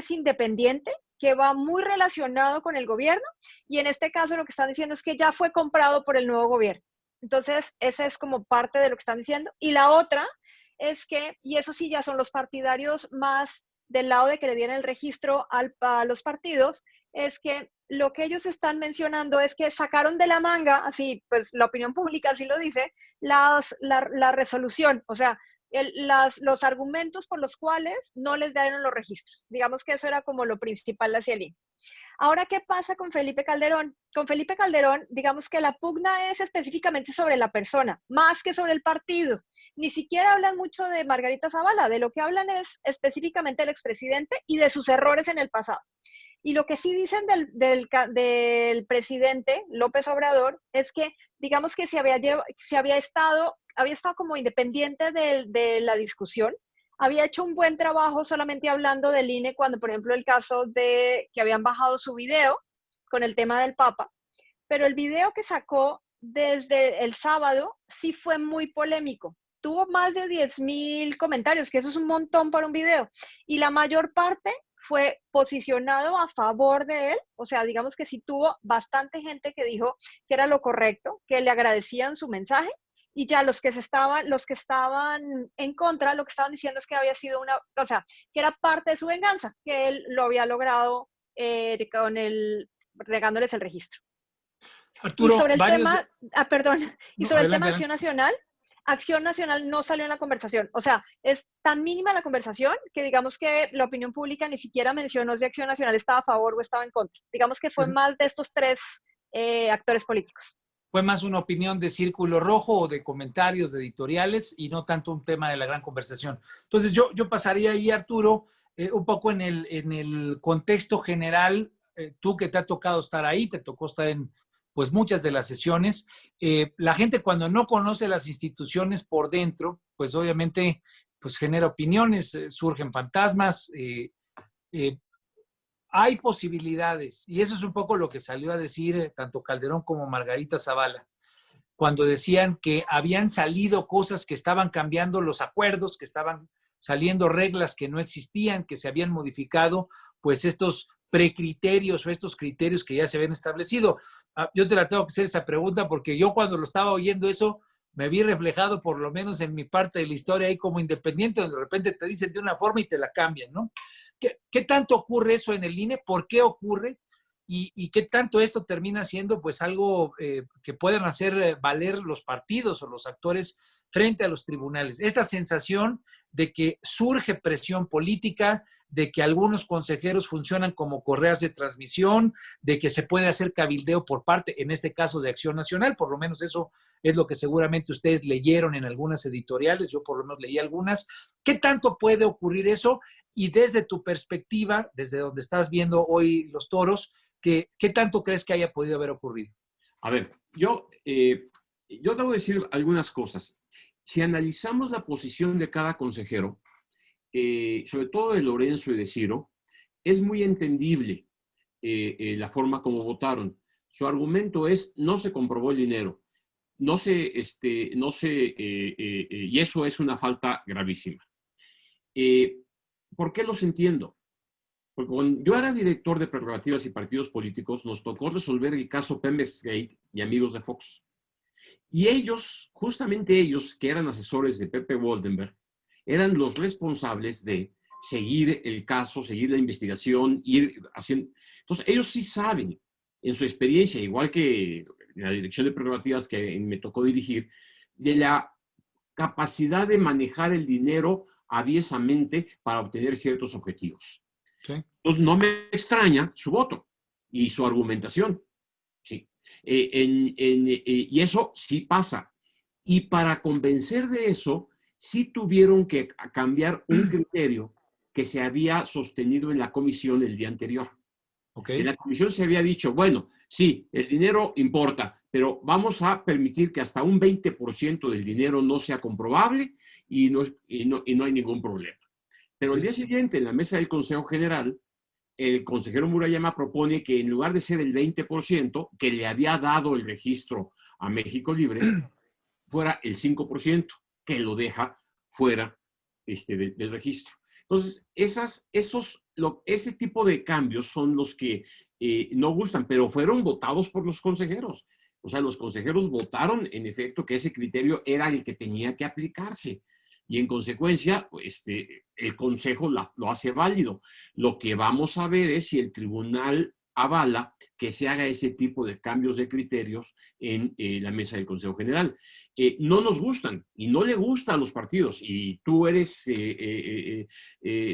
C: independiente, que va muy relacionado con el gobierno, y en este caso lo que están diciendo es que ya fue comprado por el nuevo gobierno. Entonces, esa es como parte de lo que están diciendo. Y la otra es que, y eso sí ya son los partidarios más del lado de que le dieran el registro a los partidos, es que lo que ellos están mencionando es que sacaron de la manga, así pues la opinión pública así lo dice, la resolución, o sea, los argumentos por los cuales no les dieron los registros. Digamos que eso era como lo principal hacia el INE. Ahora, ¿qué pasa con Felipe Calderón? Con Felipe Calderón, digamos que la pugna es específicamente sobre la persona, más que sobre el partido. Ni siquiera hablan mucho de Margarita Zavala, de lo que hablan es específicamente del expresidente y de sus errores en el pasado. Y lo que sí dicen del presidente López Obrador es que, digamos que se había estado como independiente de la discusión, había hecho un buen trabajo solamente hablando del INE cuando, por ejemplo, el caso de que habían bajado su video con el tema del Papa, pero el video que sacó desde el sábado sí fue muy polémico. Tuvo más de 10,000 comentarios, que eso es un montón para un video, y la mayor parte fue posicionado a favor de él, o sea, digamos que sí tuvo bastante gente que dijo que era lo correcto, que le agradecían su mensaje, y ya los que estaban en contra, lo que estaban diciendo es que había sido que era parte de su venganza, que él lo había logrado regándoles el registro.
A: Arturo,
C: y sobre el tema,
A: adelante,
C: tema Acción Nacional no salió en la conversación. O sea, es tan mínima la conversación que digamos que la opinión pública ni siquiera mencionó si Acción Nacional estaba a favor o estaba en contra. Digamos que fue más de estos tres actores políticos.
A: Fue más una opinión de círculo rojo o de comentarios, de editoriales, y no tanto un tema de la gran conversación. Entonces yo pasaría ahí, Arturo, un poco en el contexto general. Tú que te ha tocado estar ahí, te tocó estar en pues muchas de las sesiones. La gente cuando no conoce las instituciones por dentro, pues obviamente pues genera opiniones, surgen fantasmas, hay posibilidades, y eso es un poco lo que salió a decir tanto Calderón como Margarita Zavala, cuando decían que habían salido cosas que estaban cambiando los acuerdos, que estaban saliendo reglas que no existían, que se habían modificado, pues estos precriterios o estos criterios que ya se habían establecido. Yo te la tengo que hacer esa pregunta porque yo cuando lo estaba oyendo eso, me vi reflejado por lo menos en mi parte de la historia ahí como independiente, donde de repente te dicen de una forma y te la cambian, ¿no? ¿Qué tanto ocurre eso en el INE? ¿Por qué ocurre? ¿Y qué tanto esto termina siendo pues algo que puedan hacer valer los partidos o los actores frente a los tribunales? Esta sensación de que surge presión política, de que algunos consejeros funcionan como correas de transmisión, de que se puede hacer cabildeo por parte, en este caso, de Acción Nacional, por lo menos eso es lo que seguramente ustedes leyeron en algunas editoriales, yo por lo menos leí algunas. ¿Qué tanto puede ocurrir eso? Y desde tu perspectiva, desde donde estás viendo hoy los toros, ¿qué tanto crees que haya podido haber ocurrido?
B: A ver, yo debo decir algunas cosas. Si analizamos la posición de cada consejero, sobre todo de Lorenzo y de Ciro, es muy entendible la forma como votaron. Su argumento es, no se comprobó el dinero, y eso es una falta gravísima. ¿Por qué los entiendo? Porque cuando yo era director de prerrogativas y partidos políticos, nos tocó resolver el caso Pemex Gate y amigos de Fox. Y ellos, justamente ellos, que eran asesores de Pepe Woldenberg, eran los responsables de seguir el caso, seguir la investigación, ir haciendo... Entonces, ellos sí saben, en su experiencia, igual que en la dirección de prerrogativas que me tocó dirigir, de la capacidad de manejar el dinero aviesamente para obtener ciertos objetivos.
A: Sí.
B: Entonces, no me extraña su voto y su argumentación. Sí. Y eso sí pasa. Y para convencer de eso, sí tuvieron que cambiar un criterio que se había sostenido en la comisión el día anterior.
A: Okay.
B: En la comisión se había dicho, bueno, sí, el dinero importa, pero vamos a permitir que hasta un 20% del dinero no sea comprobable y no hay ningún problema. Pero el día siguiente, en la mesa del Consejo General, el consejero Murayama propone que en lugar de ser el 20% que le había dado el registro a México Libre, fuera el 5%, que lo deja fuera del registro. Entonces, ese tipo de cambios son los que no gustan, pero fueron votados por los consejeros. O sea, los consejeros votaron, en efecto, que ese criterio era el que tenía que aplicarse. Y en consecuencia, el Consejo lo hace válido. Lo que vamos a ver es si el tribunal avala que se haga ese tipo de cambios de criterios en la mesa del Consejo General. No nos gustan y no le gusta a los partidos. Y tú eres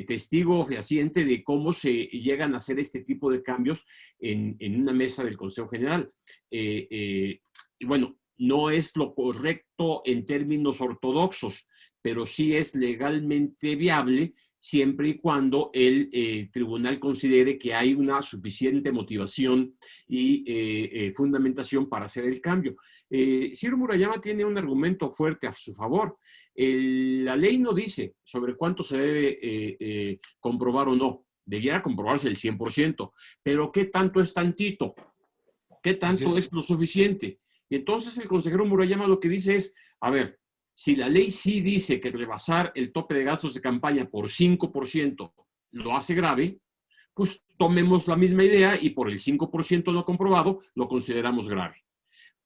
B: testigo fehaciente de cómo se llegan a hacer este tipo de cambios en una mesa del Consejo General. Y bueno, no es lo correcto en términos ortodoxos, pero sí es legalmente viable siempre y cuando el tribunal considere que hay una suficiente motivación y fundamentación para hacer el cambio. Ciro Murayama tiene un argumento fuerte a su favor. La ley no dice sobre cuánto se debe comprobar o no. Debiera comprobarse el 100%, pero ¿qué tanto es tantito? ¿Qué tanto es lo suficiente? Y entonces el consejero Murayama lo que dice es, a ver, si la ley sí dice que rebasar el tope de gastos de campaña por 5% lo hace grave, pues tomemos la misma idea y por el 5% no comprobado lo consideramos grave.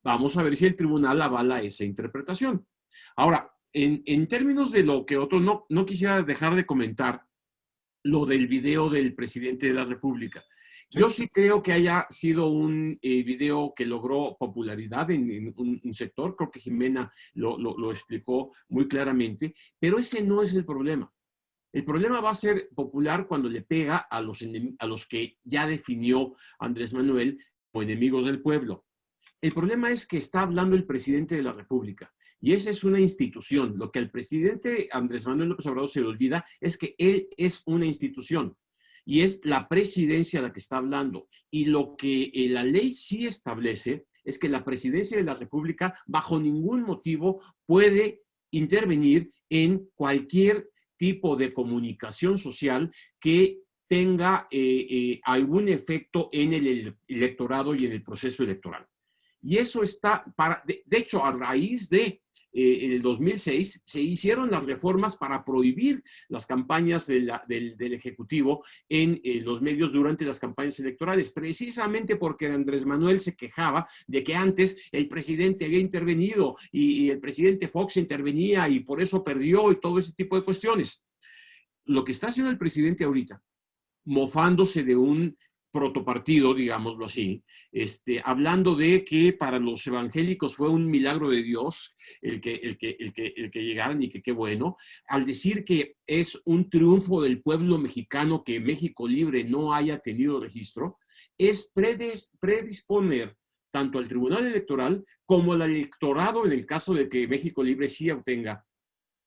B: Vamos a ver si el tribunal avala esa interpretación. Ahora, en términos de lo que otro, no quisiera dejar de comentar lo del video del presidente de la República. Yo sí creo que haya sido un video que logró popularidad en un sector, creo que Jimena lo explicó muy claramente, pero ese no es el problema. El problema va a ser popular cuando le pega a los que ya definió Andrés Manuel como enemigos del pueblo. El problema es que está hablando el presidente de la República y esa es una institución. Lo que al presidente Andrés Manuel López Obrador se le olvida es que él es una institución. Y es la presidencia la que está hablando. Y lo que la ley sí establece es que la presidencia de la República bajo ningún motivo puede intervenir en cualquier tipo de comunicación social que tenga algún efecto en el electorado y en el proceso electoral. Y eso está, de hecho, a raíz de el 2006, se hicieron las reformas para prohibir las campañas del Ejecutivo en los medios durante las campañas electorales, precisamente porque Andrés Manuel se quejaba de que antes el presidente había intervenido y el presidente Fox intervenía y por eso perdió y todo ese tipo de cuestiones. Lo que está haciendo el presidente ahorita, mofándose de un protopartido, digámoslo así, hablando de que para los evangélicos fue un milagro de Dios el que llegaran y que qué bueno, al decir que es un triunfo del pueblo mexicano que México Libre no haya tenido registro, es predisponer tanto al Tribunal Electoral como al electorado en el caso de que México Libre sí obtenga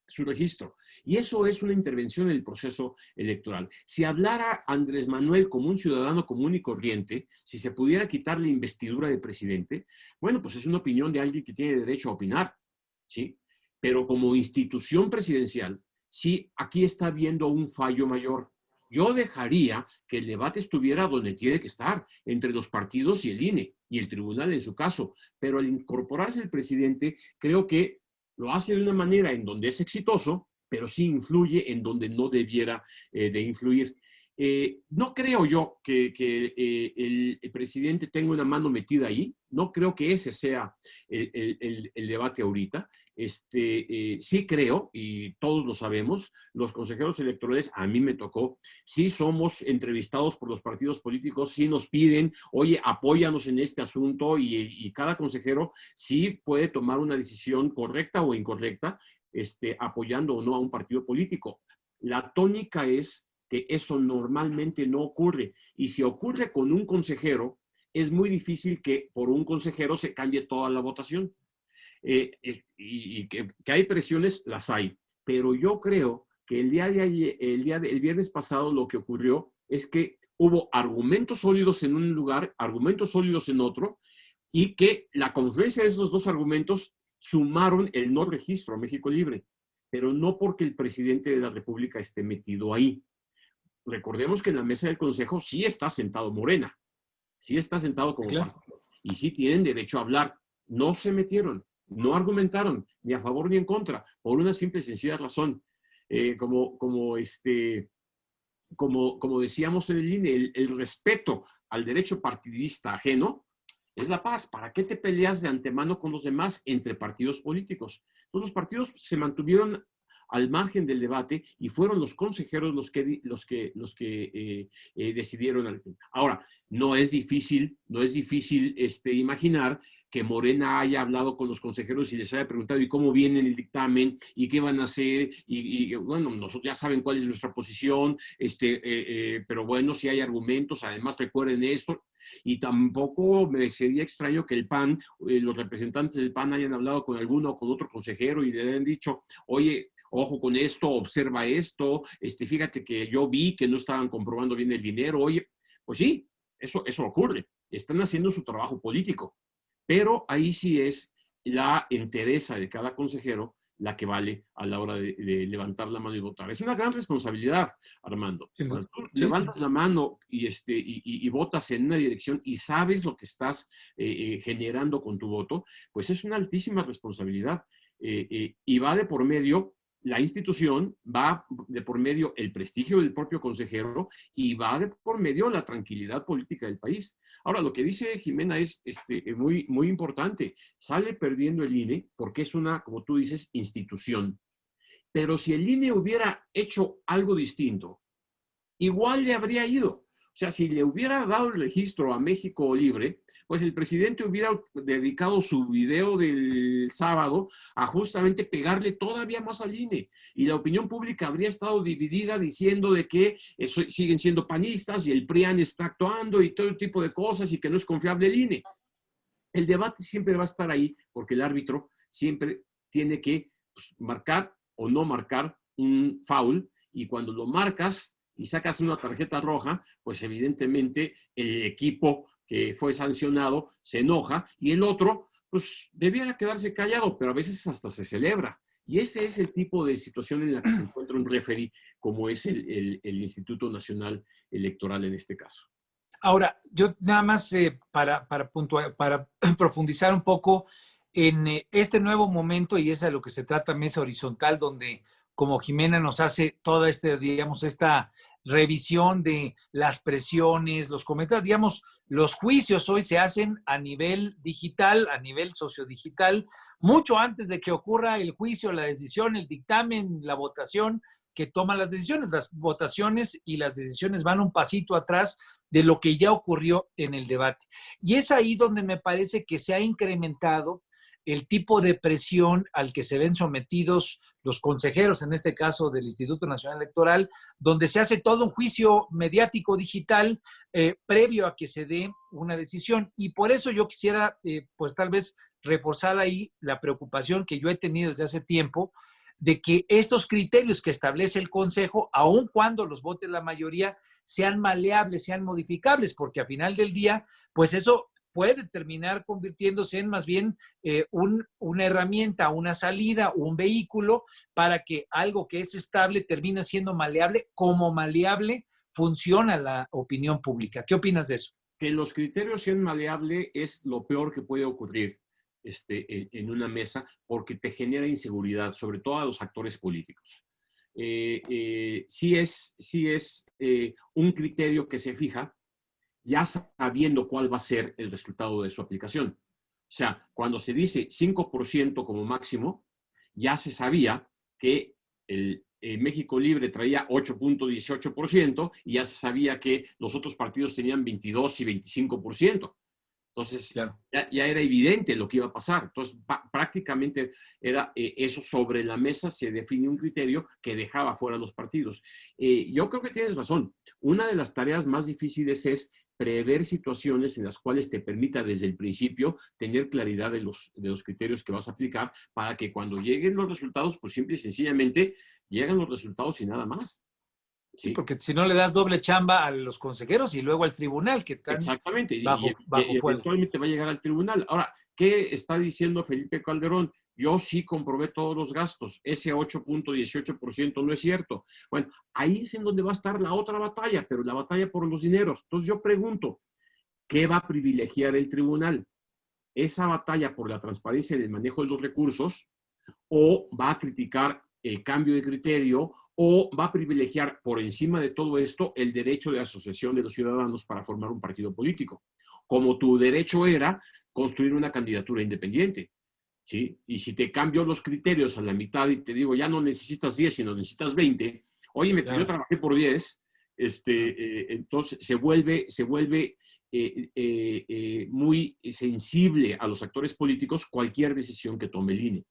B: su registro. Y eso es una intervención en el proceso electoral. Si hablara Andrés Manuel como un ciudadano común y corriente, si se pudiera quitar la investidura de presidente, bueno, pues es una opinión de alguien que tiene derecho a opinar, ¿sí? Pero como institución presidencial, sí, aquí está habiendo un fallo mayor. Yo dejaría que el debate estuviera donde tiene que estar, entre los partidos y el INE, y el tribunal en su caso. Pero al incorporarse el presidente, creo que lo hace de una manera en donde es exitoso, pero sí influye en donde no debiera de influir. No creo yo que el presidente tenga una mano metida ahí. No creo que ese sea el debate ahorita. Sí creo, y todos lo sabemos, los consejeros electorales, a mí me tocó, sí somos entrevistados por los partidos políticos, sí nos piden, oye, apóyanos en este asunto, y cada consejero sí puede tomar una decisión correcta o incorrecta, apoyando o no a un partido político. La tónica es que eso normalmente no ocurre, y si ocurre con un consejero, es muy difícil que por un consejero se cambie toda la votación. Y que hay presiones, las hay. Pero yo creo que el viernes pasado lo que ocurrió es que hubo argumentos sólidos en un lugar, argumentos sólidos en otro, y que la confluencia de esos dos argumentos sumaron el no registro a México Libre, pero no porque el presidente de la República esté metido ahí. Recordemos que en la mesa del Consejo sí está sentado Morena, sí está sentado como partido, y sí tienen derecho a hablar. No se metieron, no argumentaron ni a favor ni en contra, por una simple y sencilla razón. Como decíamos en el INE, el respeto al derecho partidista ajeno es la paz. ¿Para qué te peleas de antemano con los demás entre partidos políticos? Entonces, los partidos se mantuvieron al margen del debate y fueron los consejeros los que decidieron. Ahora, no es difícil imaginar que Morena haya hablado con los consejeros y les haya preguntado ¿y cómo viene el dictamen? ¿Y qué van a hacer? Y bueno, nosotros ya saben cuál es nuestra posición, pero bueno, si hay argumentos, además recuerden esto. Y tampoco me sería extraño que el PAN, los representantes del PAN hayan hablado con alguno o con otro consejero y le hayan dicho, oye, ojo con esto, observa esto, fíjate que yo vi que no estaban comprobando bien el dinero. Oye, pues sí, eso ocurre. Están haciendo su trabajo político. Pero ahí sí es la entereza de cada consejero la que vale a la hora de levantar la mano y votar. Es una gran responsabilidad, Armando. Cuando tú levantas la mano y votas en una dirección y sabes lo que estás generando con tu voto, pues es una altísima responsabilidad. Y va de por medio la institución, va de por medio el prestigio del propio consejero y va de por medio la tranquilidad política del país. Ahora, lo que dice Jimena es muy, muy importante. Sale perdiendo el INE porque es una, como tú dices, institución. Pero si el INE hubiera hecho algo distinto, igual le habría ido. O sea, si le hubiera dado el registro a México Libre, pues el presidente hubiera dedicado su video del sábado a justamente pegarle todavía más al INE. Y la opinión pública habría estado dividida diciendo de que siguen siendo panistas y el PRIAN está actuando y todo tipo de cosas y que no es confiable el INE. El debate siempre va a estar ahí porque el árbitro siempre tiene que marcar o no marcar un foul, y cuando lo marcas y sacas una tarjeta roja, pues evidentemente el equipo que fue sancionado se enoja y el otro, pues debiera quedarse callado, pero a veces hasta se celebra. Y ese es el tipo de situación en la que se encuentra un referee, como es el Instituto Nacional Electoral en este caso.
A: Ahora, yo nada más para profundizar un poco en este nuevo momento, y es a lo que se trata Mesa Horizontal, donde como Jimena nos hace toda digamos, esta revisión de las presiones, los comentarios, digamos, los juicios hoy se hacen a nivel digital, a nivel sociodigital, mucho antes de que ocurra el juicio, la decisión, el dictamen, la votación que toman las decisiones. Las votaciones y las decisiones van un pasito atrás de lo que ya ocurrió en el debate. Y es ahí donde me parece que se ha incrementado el tipo de presión al que se ven sometidos los consejeros, en este caso del Instituto Nacional Electoral, donde se hace todo un juicio mediático digital previo a que se dé una decisión. Y por eso yo quisiera, pues tal vez, reforzar ahí la preocupación que yo he tenido desde hace tiempo de que estos criterios que establece el Consejo, aun cuando los vote la mayoría, sean maleables, sean modificables, porque a final del día, pues eso puede terminar convirtiéndose en más bien una herramienta, una salida, un vehículo para que algo que es estable termine siendo maleable, como maleable funciona la opinión pública. ¿Qué opinas de eso?
B: Que los criterios sean maleables es lo peor que puede ocurrir en una mesa, porque te genera inseguridad, sobre todo a los actores políticos. Sí es un criterio que se fija ya sabiendo cuál va a ser el resultado de su aplicación. O sea, cuando se dice 5% como máximo, ya se sabía que el México Libre traía 8.18% y ya se sabía que los otros partidos tenían 22 y 25%. Entonces, claro, ya era evidente lo que iba a pasar. Entonces, prácticamente era eso sobre la mesa, se define un criterio que dejaba fuera a los partidos. Yo creo que tienes razón. Una de las tareas más difíciles es prever situaciones en las cuales te permita desde el principio tener claridad de los criterios que vas a aplicar para que cuando lleguen los resultados, pues simple y sencillamente llegan los resultados y nada más.
A: Sí, porque si no le das doble chamba a los consejeros y luego al tribunal, que están
B: exactamente,
A: bajo fuego.
B: Eventualmente va a llegar al tribunal. Ahora, ¿qué está diciendo Felipe Calderón? Yo sí comprobé todos los gastos. Ese 8.18% no es cierto. Bueno, ahí es en donde va a estar la otra batalla, pero la batalla por los dineros. Entonces yo pregunto, ¿qué va a privilegiar el tribunal? ¿Esa batalla por la transparencia en el manejo de los recursos o va a criticar el cambio de criterio o va a privilegiar por encima de todo esto el derecho de asociación de los ciudadanos para formar un partido político? Como tu derecho era construir una candidatura independiente, ¿sí? Y si te cambio los criterios a la mitad y te digo, ya no necesitas 10, sino necesitas 20, oye, claro, yo trabajé por 10, entonces se vuelve muy sensible a los actores políticos cualquier decisión que tome el INE.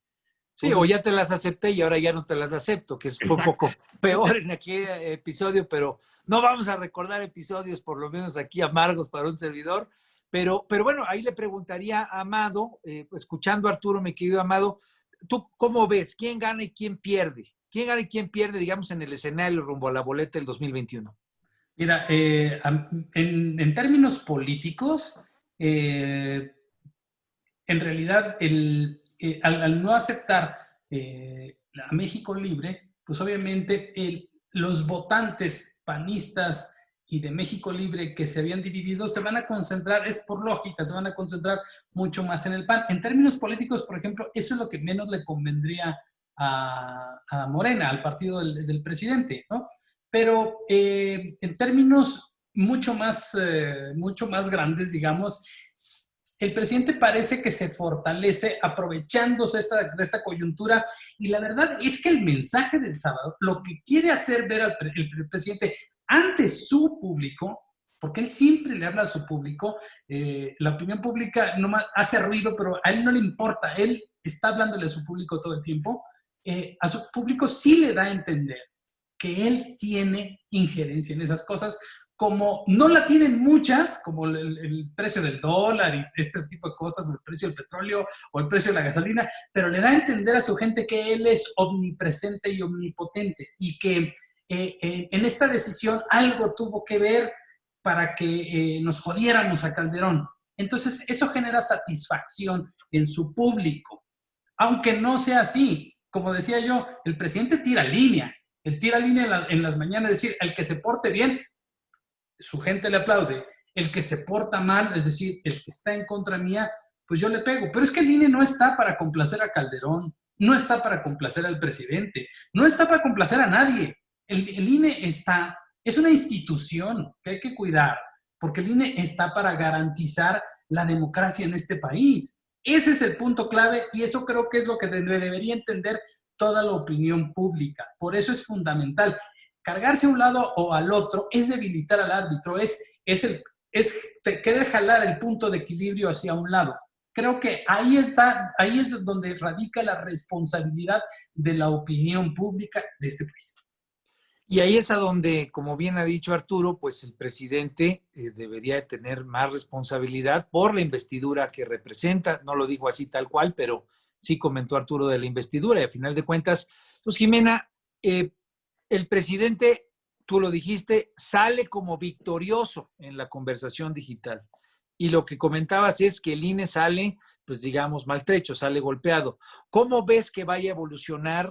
A: Sí, o ya te las acepté y ahora ya no te las acepto, que fue un poco peor en aquel episodio, pero no vamos a recordar episodios, por lo menos aquí amargos para un servidor. Pero bueno, ahí le preguntaría a Amado, escuchando a Arturo, mi querido Amado, ¿tú cómo ves? ¿Quién gana y quién pierde? ¿Quién gana y quién pierde, digamos, en el escenario rumbo a la boleta del 2021?
D: Mira, en términos políticos, en realidad, al no aceptar a México Libre, pues obviamente los votantes panistas y de México Libre que se habían dividido se van a concentrar, es por lógica, se van a concentrar mucho más en el PAN. En términos políticos, por ejemplo, eso es lo que menos le convendría a Morena, al partido del presidente, ¿no? Pero en términos mucho más grandes, digamos, el presidente parece que se fortalece aprovechándose de esta coyuntura, y la verdad es que el mensaje del sábado lo que quiere hacer ver al el presidente ante su público, porque él siempre le habla a su público, la opinión pública no hace ruido, pero a él no le importa, él está hablándole a su público todo el tiempo, a su público sí le da a entender que él tiene injerencia en esas cosas, como no la tienen muchas, como el precio del dólar y este tipo de cosas, o el precio del petróleo, o el precio de la gasolina, pero le da a entender a su gente que él es omnipresente y omnipotente, y que en esta decisión algo tuvo que ver para que nos jodiéramos a Calderón. Entonces, eso genera satisfacción en su público. Aunque no sea así, como decía yo, el presidente tira línea. Él tira línea en las mañanas, es decir, el que se porte bien, su gente le aplaude. El que se porta mal, es decir, el que está en contra mía, pues yo le pego. Pero es que el INE no está para complacer a Calderón, no está para complacer al presidente, no está para complacer a nadie. El INE es una institución que hay que cuidar, porque el INE está para garantizar la democracia en este país. Ese es el punto clave y eso creo que es lo que debería entender toda la opinión pública. Por eso es fundamental. Cargarse a un lado o al otro es debilitar al árbitro, es querer jalar el punto de equilibrio hacia un lado. Creo que ahí es donde radica la responsabilidad de la opinión pública de este país.
A: Y ahí es a donde, como bien ha dicho Arturo, pues el presidente debería de tener más responsabilidad por la investidura que representa. No lo digo así tal cual, pero sí comentó Arturo de la investidura. Y a final de cuentas, pues Jimena, el presidente, tú lo dijiste, sale como victorioso en la conversación digital. Y lo que comentabas es que el INE sale, pues digamos, maltrecho, sale golpeado. ¿Cómo ves que vaya a evolucionar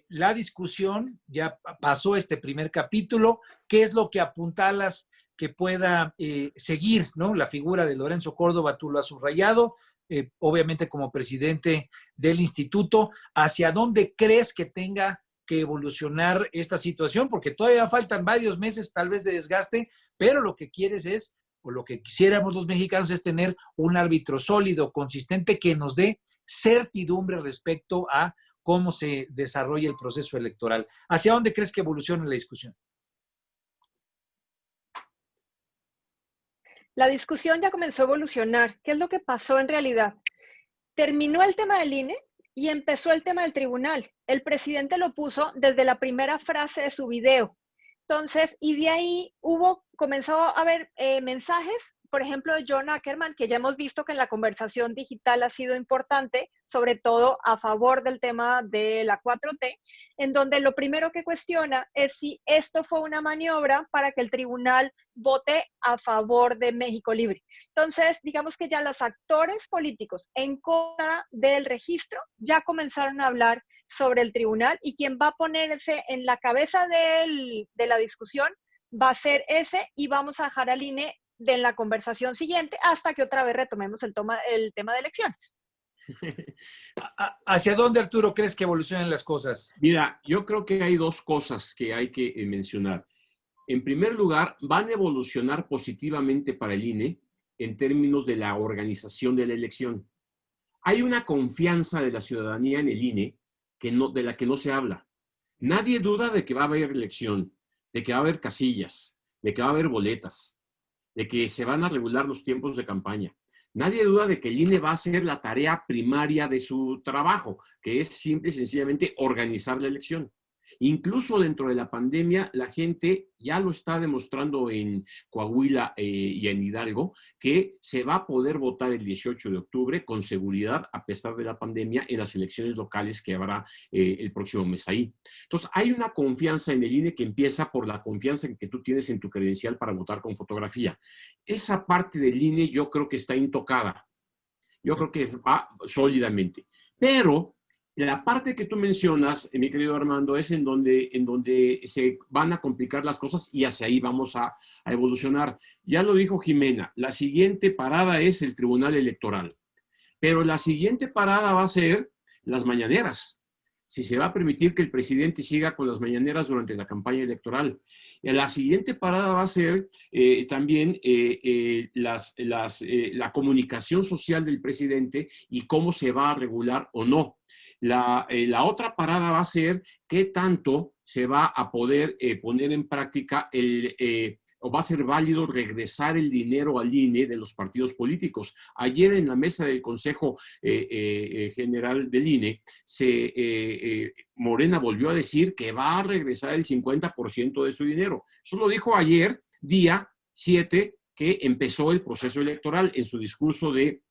A: la discusión? Ya pasó este primer capítulo. ¿Qué es lo que apuntalas que pueda seguir, ¿no? La figura de Lorenzo Córdoba, tú lo has subrayado, obviamente como presidente del instituto. ¿Hacia dónde crees que tenga que evolucionar esta situación? Porque todavía faltan varios meses tal vez de desgaste, pero lo que quieres es, o lo que quisiéramos los mexicanos es tener un árbitro sólido, consistente, que nos dé certidumbre respecto a cómo se desarrolla el proceso electoral. ¿Hacia dónde crees que evolucione la discusión?
C: La discusión ya comenzó a evolucionar. ¿Qué es lo que pasó en realidad? Terminó el tema del INE y empezó el tema del tribunal. El presidente lo puso desde la primera frase de su video. Entonces, y de ahí comenzó a haber mensajes, por ejemplo, de John Ackerman, que ya hemos visto que en la conversación digital ha sido importante, sobre todo a favor del tema de la 4T, en donde lo primero que cuestiona es si esto fue una maniobra para que el tribunal vote a favor de México Libre. Entonces, digamos que ya los actores políticos en contra del registro ya comenzaron a hablar sobre el tribunal y quien va a ponerse en la cabeza de la discusión va a ser ese y vamos a dejar al INE de la conversación siguiente hasta que otra vez retomemos el tema de elecciones.
A: ¿Hacia dónde, Arturo, crees que evolucionen las cosas?
B: Mira, yo creo que hay dos cosas que hay que mencionar. En primer lugar, van a evolucionar positivamente para el INE en términos de la organización de la elección. Hay una confianza de la ciudadanía en el INE de la que no se habla. Nadie duda de que va a haber elección, de que va a haber casillas, de que va a haber boletas, de que se van a regular los tiempos de campaña. Nadie duda de que el INE va a hacer la tarea primaria de su trabajo, que es simple y sencillamente organizar la elección. Incluso dentro de la pandemia, la gente ya lo está demostrando en Coahuila y en Hidalgo, que se va a poder votar el 18 de octubre con seguridad, a pesar de la pandemia, en las elecciones locales que habrá el próximo mes ahí. Entonces, hay una confianza en el INE que empieza por la confianza que tú tienes en tu credencial para votar con fotografía. Esa parte del INE yo creo que está intocada. Yo creo que va sólidamente. Pero la parte que tú mencionas, mi querido Armando, es en donde se van a complicar las cosas y hacia ahí vamos a evolucionar. Ya lo dijo Jimena, la siguiente parada es el Tribunal Electoral, pero la siguiente parada va a ser las mañaneras. Si se va a permitir que el presidente siga con las mañaneras durante la campaña electoral. La siguiente parada va a ser también la comunicación social del presidente y cómo se va a regular o no. La otra parada va a ser qué tanto se va a poder poner en práctica o va a ser válido regresar el dinero al INE de los partidos políticos. Ayer en la mesa del Consejo General del INE, Morena volvió a decir que va a regresar el 50% de su dinero. Eso lo dijo ayer, día 7, que empezó el proceso electoral, en su discurso de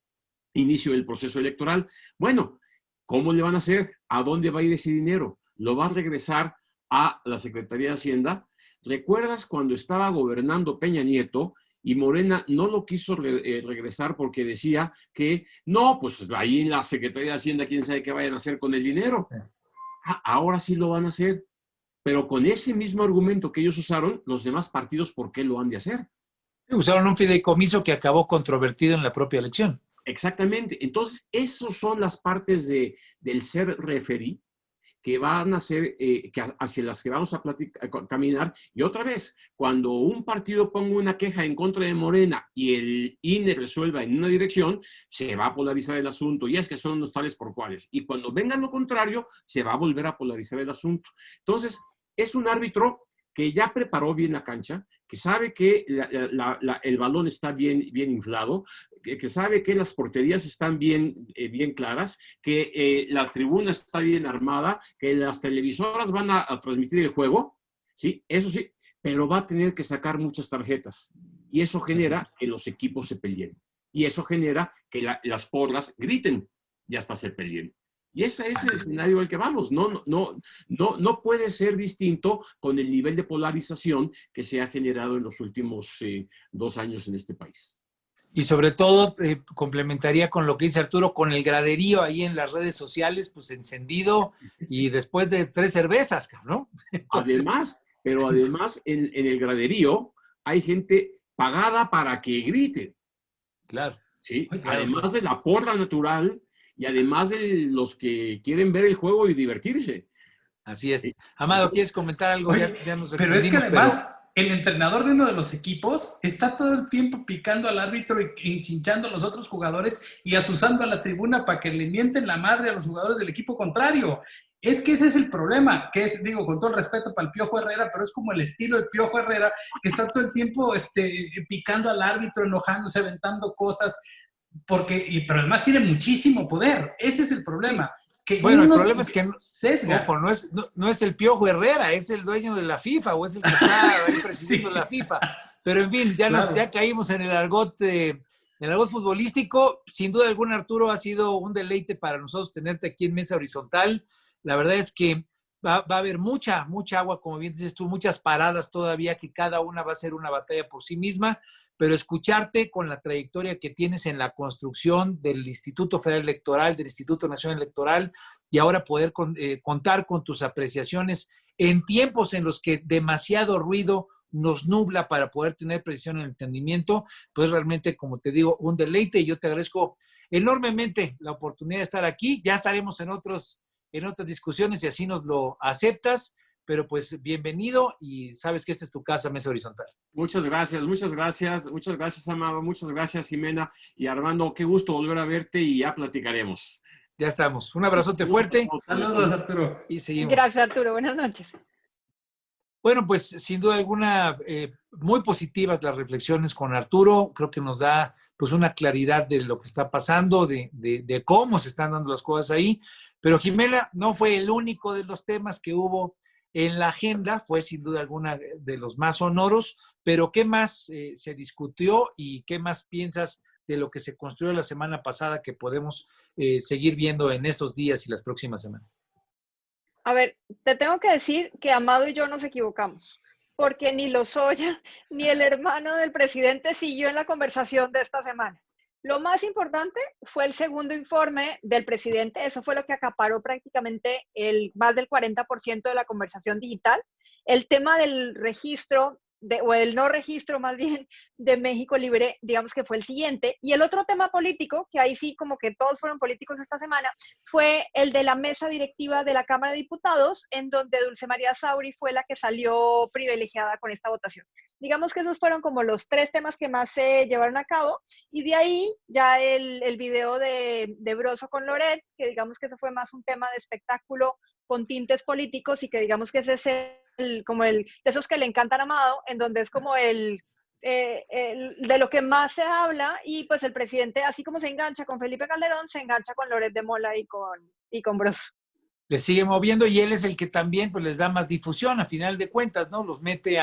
B: inicio del proceso electoral. Bueno, ¿cómo le van a hacer? ¿A dónde va a ir ese dinero? ¿Lo va a regresar a la Secretaría de Hacienda? ¿Recuerdas cuando estaba gobernando Peña Nieto y Morena no lo quiso regresar porque decía que no, pues ahí en la Secretaría de Hacienda quién sabe qué vayan a hacer con el dinero? ahora sí lo van a hacer. Pero con ese mismo argumento que ellos usaron, los demás partidos, ¿por qué lo han de hacer?
A: Usaron un fideicomiso que acabó controvertido en la propia elección.
B: Exactamente. Entonces, esas son las partes del ser referí que van a ser, hacia las que vamos a caminar. Y otra vez, cuando un partido ponga una queja en contra de Morena y el INE resuelva en una dirección, se va a polarizar el asunto. Y es que son los tales por cuales. Y cuando venga lo contrario, se va a volver a polarizar el asunto. Entonces, es un árbitro que ya preparó bien la cancha, que sabe que el balón está bien inflado, que sabe que las porterías están bien claras, que la tribuna está bien armada, que las televisoras van a transmitir el juego, ¿sí? Eso sí, pero va a tener que sacar muchas tarjetas. Y eso genera que los equipos se peleen. Y eso genera que las porras griten y hasta se peleen. Y ese es el escenario al que vamos. No puede ser distinto con el nivel de polarización que se ha generado en los últimos 2 años en este país.
A: Y sobre todo, complementaría con lo que dice Arturo, con el graderío ahí en las redes sociales, pues encendido y después de 3 cervezas, ¿no? Entonces...
B: Además, en el graderío hay gente pagada para que grite.
A: Claro.
B: ¿Sí?
A: Claro.
B: Además de la porra natural y además de los que quieren ver el juego y divertirse.
A: Así es. Amado, ¿quieres comentar algo?
D: Oye,
A: ya nos
D: pero es que además el entrenador de uno de los equipos está todo el tiempo picando al árbitro y enchinchando a los otros jugadores y asusando a la tribuna para que le mienten la madre a los jugadores del equipo contrario. Es que ese es el problema, que es, digo, con todo el respeto para el Piojo Herrera, pero es como el estilo del Piojo Herrera, que está todo el tiempo picando al árbitro, enojándose, aventando cosas, pero además tiene muchísimo poder. Ese es el problema.
A: Bueno, el problema es que
D: sesga.
A: Ojo, no es el Piojo Herrera, es el dueño de la FIFA o es el que está ahí presidiendo la FIFA. Pero en fin, ya caímos en el argot futbolístico. Sin duda alguna, Arturo, ha sido un deleite para nosotros tenerte aquí en Mesa Horizontal. La verdad es que va a haber mucha agua, como bien dices tú, muchas paradas todavía, que cada una va a ser una batalla por sí misma, pero escucharte con la trayectoria que tienes en la construcción del Instituto Federal Electoral, del Instituto Nacional Electoral, y ahora poder contar con tus apreciaciones en tiempos en los que demasiado ruido nos nubla para poder tener precisión en el entendimiento, pues realmente, como te digo, un deleite, y yo te agradezco enormemente la oportunidad de estar aquí. Ya estaremos en otras discusiones y así nos lo aceptas, pero pues bienvenido y sabes que esta es tu casa, Mesa Horizontal.
B: Muchas gracias, Amado, muchas gracias, Jimena y Armando, qué gusto volver a verte y ya platicaremos.
A: Ya estamos. Un abrazote fuerte.
D: Saludos, Arturo.
A: Y seguimos.
C: Gracias, Arturo. Buenas noches.
A: Bueno, pues sin duda alguna, muy positivas las reflexiones con Arturo. Creo que nos da pues una claridad de lo que está pasando, de cómo se están dando las cosas ahí. Pero Jimena no fue el único de los temas que hubo en la agenda, fue sin duda alguna de los más sonoros, pero ¿qué más se discutió y qué más piensas de lo que se construyó la semana pasada que podemos seguir viendo en estos días y las próximas semanas?
C: A ver, te tengo que decir que Amado y yo nos equivocamos, porque ni Lozoya ni el hermano del presidente siguió en la conversación de esta semana. Lo más importante fue el segundo informe del presidente, eso fue lo que acaparó prácticamente más del 40% de la conversación digital. El tema del registro, o el no registro más bien, de México Libre, digamos que fue el siguiente. Y el otro tema político, que ahí sí como que todos fueron políticos esta semana, fue el de la mesa directiva de la Cámara de Diputados, en donde Dulce María Sauri fue la que salió privilegiada con esta votación. Digamos que esos fueron como los 3 temas que más se llevaron a cabo, y de ahí ya el video de Broso con Loret, que digamos que eso fue más un tema de espectáculo con tintes políticos, y que digamos que ese es de esos que le encantan a Amado, en donde es como de lo que más se habla, y pues el presidente, así como se engancha con Felipe Calderón, se engancha con Loret de Mola y con Broso.
A: Les sigue moviendo y él es el que también pues les da más difusión a final de cuentas, ¿no? Los mete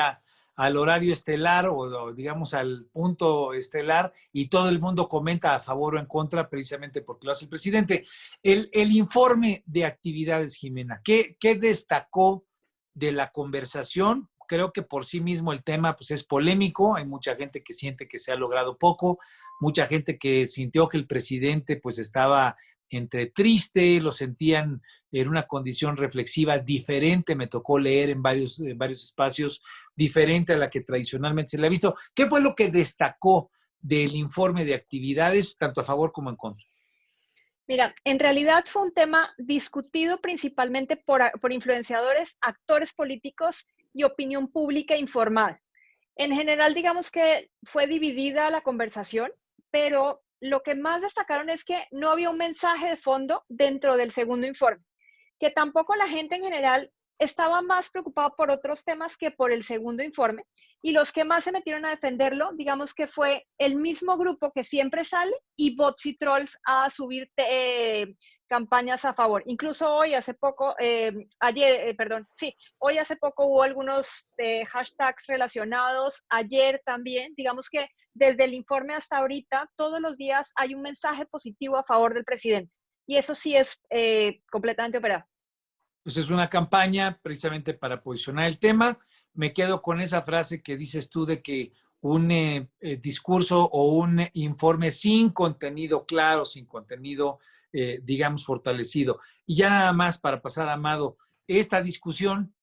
A: al horario estelar o digamos al punto estelar y todo el mundo comenta a favor o en contra precisamente porque lo hace el presidente. El informe de actividades, Jimena, ¿qué destacó de la conversación? Creo que por sí mismo el tema pues es polémico, hay mucha gente que siente que se ha logrado poco, mucha gente que sintió que el presidente pues estaba entre triste, lo sentían en una condición reflexiva diferente. Me tocó leer en varios espacios diferente a la que tradicionalmente se le ha visto. ¿Qué fue lo que destacó del informe de actividades, tanto a favor como en contra?
C: Mira, en realidad fue un tema discutido principalmente por influenciadores, actores políticos y opinión pública informada. En general, digamos que fue dividida la conversación, pero lo que más destacaron es que no había un mensaje de fondo dentro del segundo informe, que tampoco la gente en general estaba más preocupada por otros temas que por el segundo informe, y los que más se metieron a defenderlo, digamos que fue el mismo grupo que siempre sale y bots y trolls a subir campañas a favor. Incluso hoy, hace poco, hoy hace poco hubo algunos hashtags relacionados, ayer también, digamos que desde el informe hasta ahorita, todos los días hay un mensaje positivo a favor del presidente, y eso sí es completamente operado.
A: Pues es una campaña precisamente para posicionar el tema. Me quedo con esa frase que dices tú de que un discurso o un informe sin contenido claro, sin contenido, digamos, fortalecido. Y ya nada más para pasar, Amado, esta discusión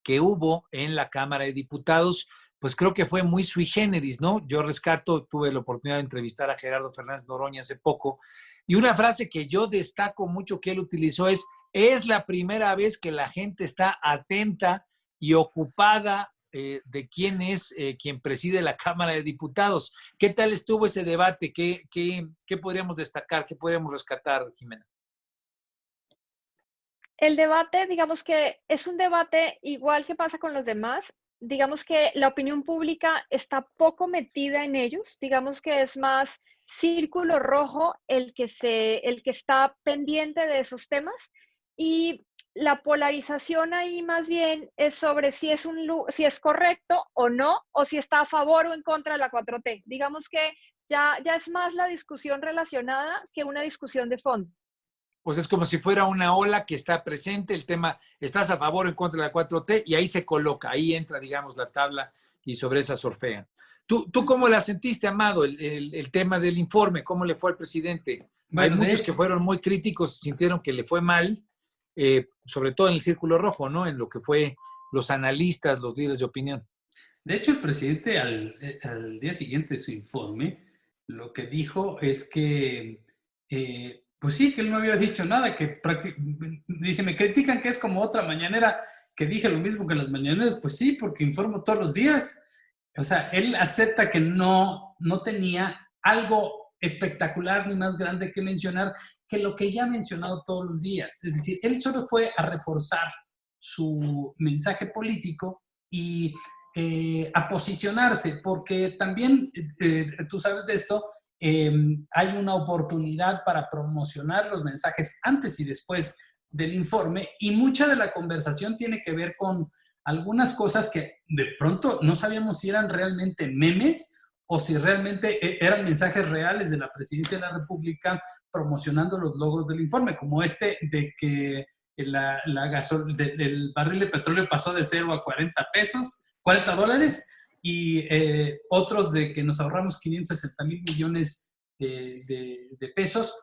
A: que hubo en la Cámara de Diputados, pues creo que fue muy sui generis, ¿no? Yo rescato, tuve la oportunidad de entrevistar a Gerardo Fernández Noroña hace poco, y una frase que yo destaco mucho que él utilizó es la primera vez que la gente está atenta y ocupada de quién es quien preside la Cámara de Diputados. ¿Qué tal estuvo ese debate? ¿Qué podríamos destacar? ¿Qué podríamos rescatar, Jimena?
C: El debate, digamos que es un debate igual que pasa con los demás. Digamos que la opinión pública está poco metida en ellos. Digamos que es más círculo rojo el que está pendiente de esos temas. Y la polarización ahí más bien es sobre si es correcto o no, o si está a favor o en contra de la 4T. Digamos que ya es más la discusión relacionada que una discusión de fondo.
A: Pues es como si fuera una ola que está presente, el tema, estás a favor o en contra de la 4T, y ahí se coloca, ahí entra, digamos, la tabla y sobre esa surfean. ¿Tú cómo la sentiste, Amado, el tema del informe? ¿Cómo le fue al presidente? Bueno, hay muchos que fueron muy críticos, sintieron que le fue mal, sobre todo en el círculo rojo, ¿no? En lo que fue los analistas, los líderes de opinión.
D: De hecho, el presidente al día siguiente de su informe, lo que dijo es que, pues sí, que él no había dicho nada, que dice, me critican que es como otra mañanera, que dije lo mismo que las mañaneras. Pues sí, porque informo todos los días. O sea, él acepta que no tenía algo espectacular ni más grande que mencionar que lo que ya ha mencionado todos los días. Es decir, él solo fue a reforzar su mensaje político y a posicionarse, porque también, tú sabes de esto, hay una oportunidad para promocionar los mensajes antes y después del informe, y mucha de la conversación tiene que ver con algunas cosas que de pronto no sabíamos si eran realmente memes o si realmente eran mensajes reales de la Presidencia de la República promocionando los logros del informe, como de que el barril de petróleo pasó de 0 a 40 pesos, 40 dólares, y otros de que nos ahorramos 560 mil millones de pesos.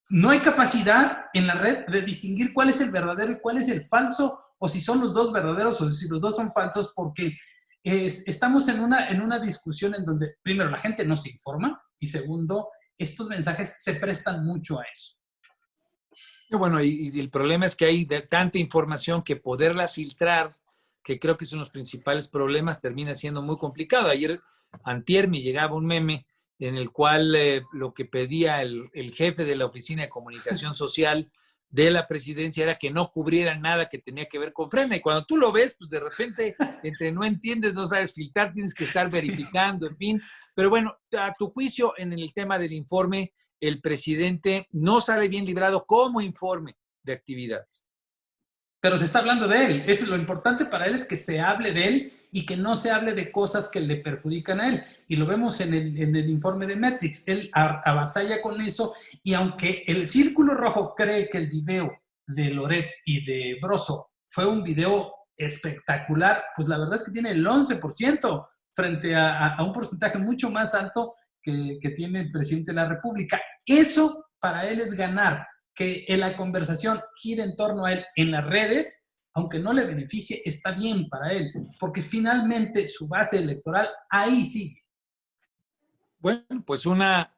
D: No hay capacidad en la red de distinguir cuál es el verdadero y cuál es el falso, o si son los dos verdaderos o si los dos son falsos, porque estamos en una discusión en donde, primero, la gente no se informa, y segundo, estos mensajes se prestan mucho a eso.
A: Bueno, y el problema es que hay tanta información que poderla filtrar, que creo que son los principales problemas, termina siendo muy complicado. Antier me llegaba un meme en el cual lo que pedía el jefe de la Oficina de Comunicación Social de la presidencia era que no cubriera nada que tenía que ver con Frena. Y cuando tú lo ves, pues de repente, entre no entiendes, no sabes filtrar, tienes que estar verificando, en fin. Pero bueno, a tu juicio, en el tema del informe, el presidente no sale bien librado como informe de actividades.
D: Pero se está hablando de él. Eso es lo importante para él, es que se hable de él y que no se hable de cosas que le perjudican a él. Y lo vemos en el informe de Metrics. Él avasalla con eso, y aunque el Círculo Rojo cree que el video de Loret y de Broso fue un video espectacular, pues la verdad es que tiene el 11% frente a un porcentaje mucho más alto que tiene el presidente de la República. Eso para él es ganar. que la conversación gire en torno a él en las redes, aunque no le beneficie, está bien para él, porque finalmente su base electoral ahí sigue.
A: Bueno, pues una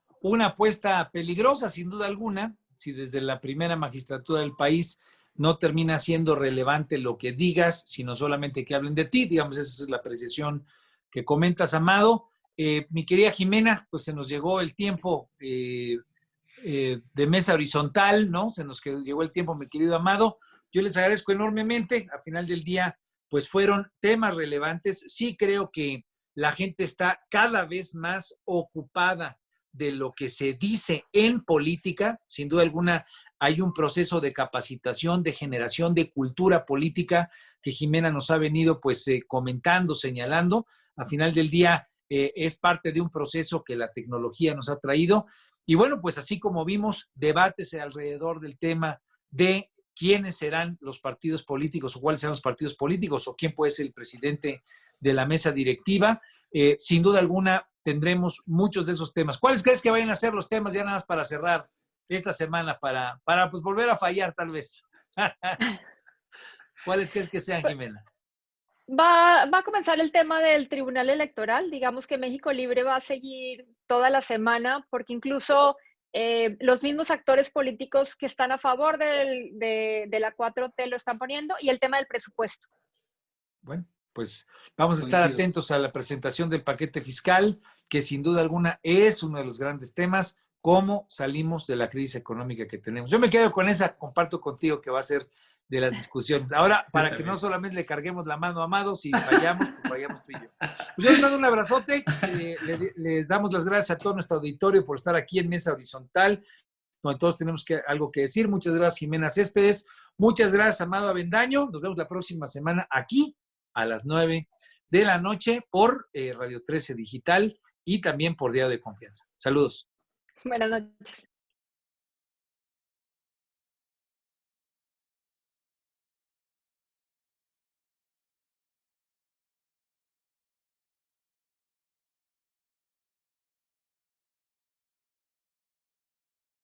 A: apuesta peligrosa, sin duda alguna, si desde la primera magistratura del país no termina siendo relevante lo que digas, sino solamente que hablen de ti. Digamos, esa es la apreciación que comentas, Amado. Mi querida Jimena, pues se nos llegó el tiempo de mesa horizontal, ¿no? Se nos llegó el tiempo, mi querido Amado. Yo les agradezco enormemente. Al final del día, pues fueron temas relevantes. Sí creo que la gente está cada vez más ocupada de lo que se dice en política. Sin duda alguna, hay un proceso de capacitación, de generación de cultura política que Jimena nos ha venido pues comentando, señalando. Al final del día es parte de un proceso que la tecnología nos ha traído. Y bueno, pues así como vimos, debates alrededor del tema de quiénes serán los partidos políticos o cuáles serán los partidos políticos o quién puede ser el presidente de la mesa directiva. Sin duda alguna tendremos muchos de esos temas. ¿Cuáles crees que vayan a ser los temas ya nada más para cerrar esta semana, para pues volver a fallar tal vez? ¿Cuáles crees que sean, Jimena?
C: Va a comenzar el tema del Tribunal Electoral. Digamos que México Libre va a seguir toda la semana, porque incluso los mismos actores políticos que están a favor de la 4T lo están poniendo, y el tema del presupuesto.
A: Bueno, pues vamos a estar atentos a la presentación del paquete fiscal, que sin duda alguna es uno de los grandes temas, cómo salimos de la crisis económica que tenemos. Yo me quedo con esa, comparto contigo que va a ser de las discusiones. Ahora, para que no solamente le carguemos la mano a Amado, si fallamos, pues fallamos tú y yo. Pues yo les mando un abrazote, le damos las gracias a todo nuestro auditorio por estar aquí en Mesa Horizontal, donde todos tenemos algo que decir. Muchas gracias, Jimena Céspedes. Muchas gracias, Amado Avendaño. Nos vemos la próxima semana aquí a las 9 de la noche por Radio 13 Digital y también por Diario de Confianza. Saludos.
C: Buenas noches.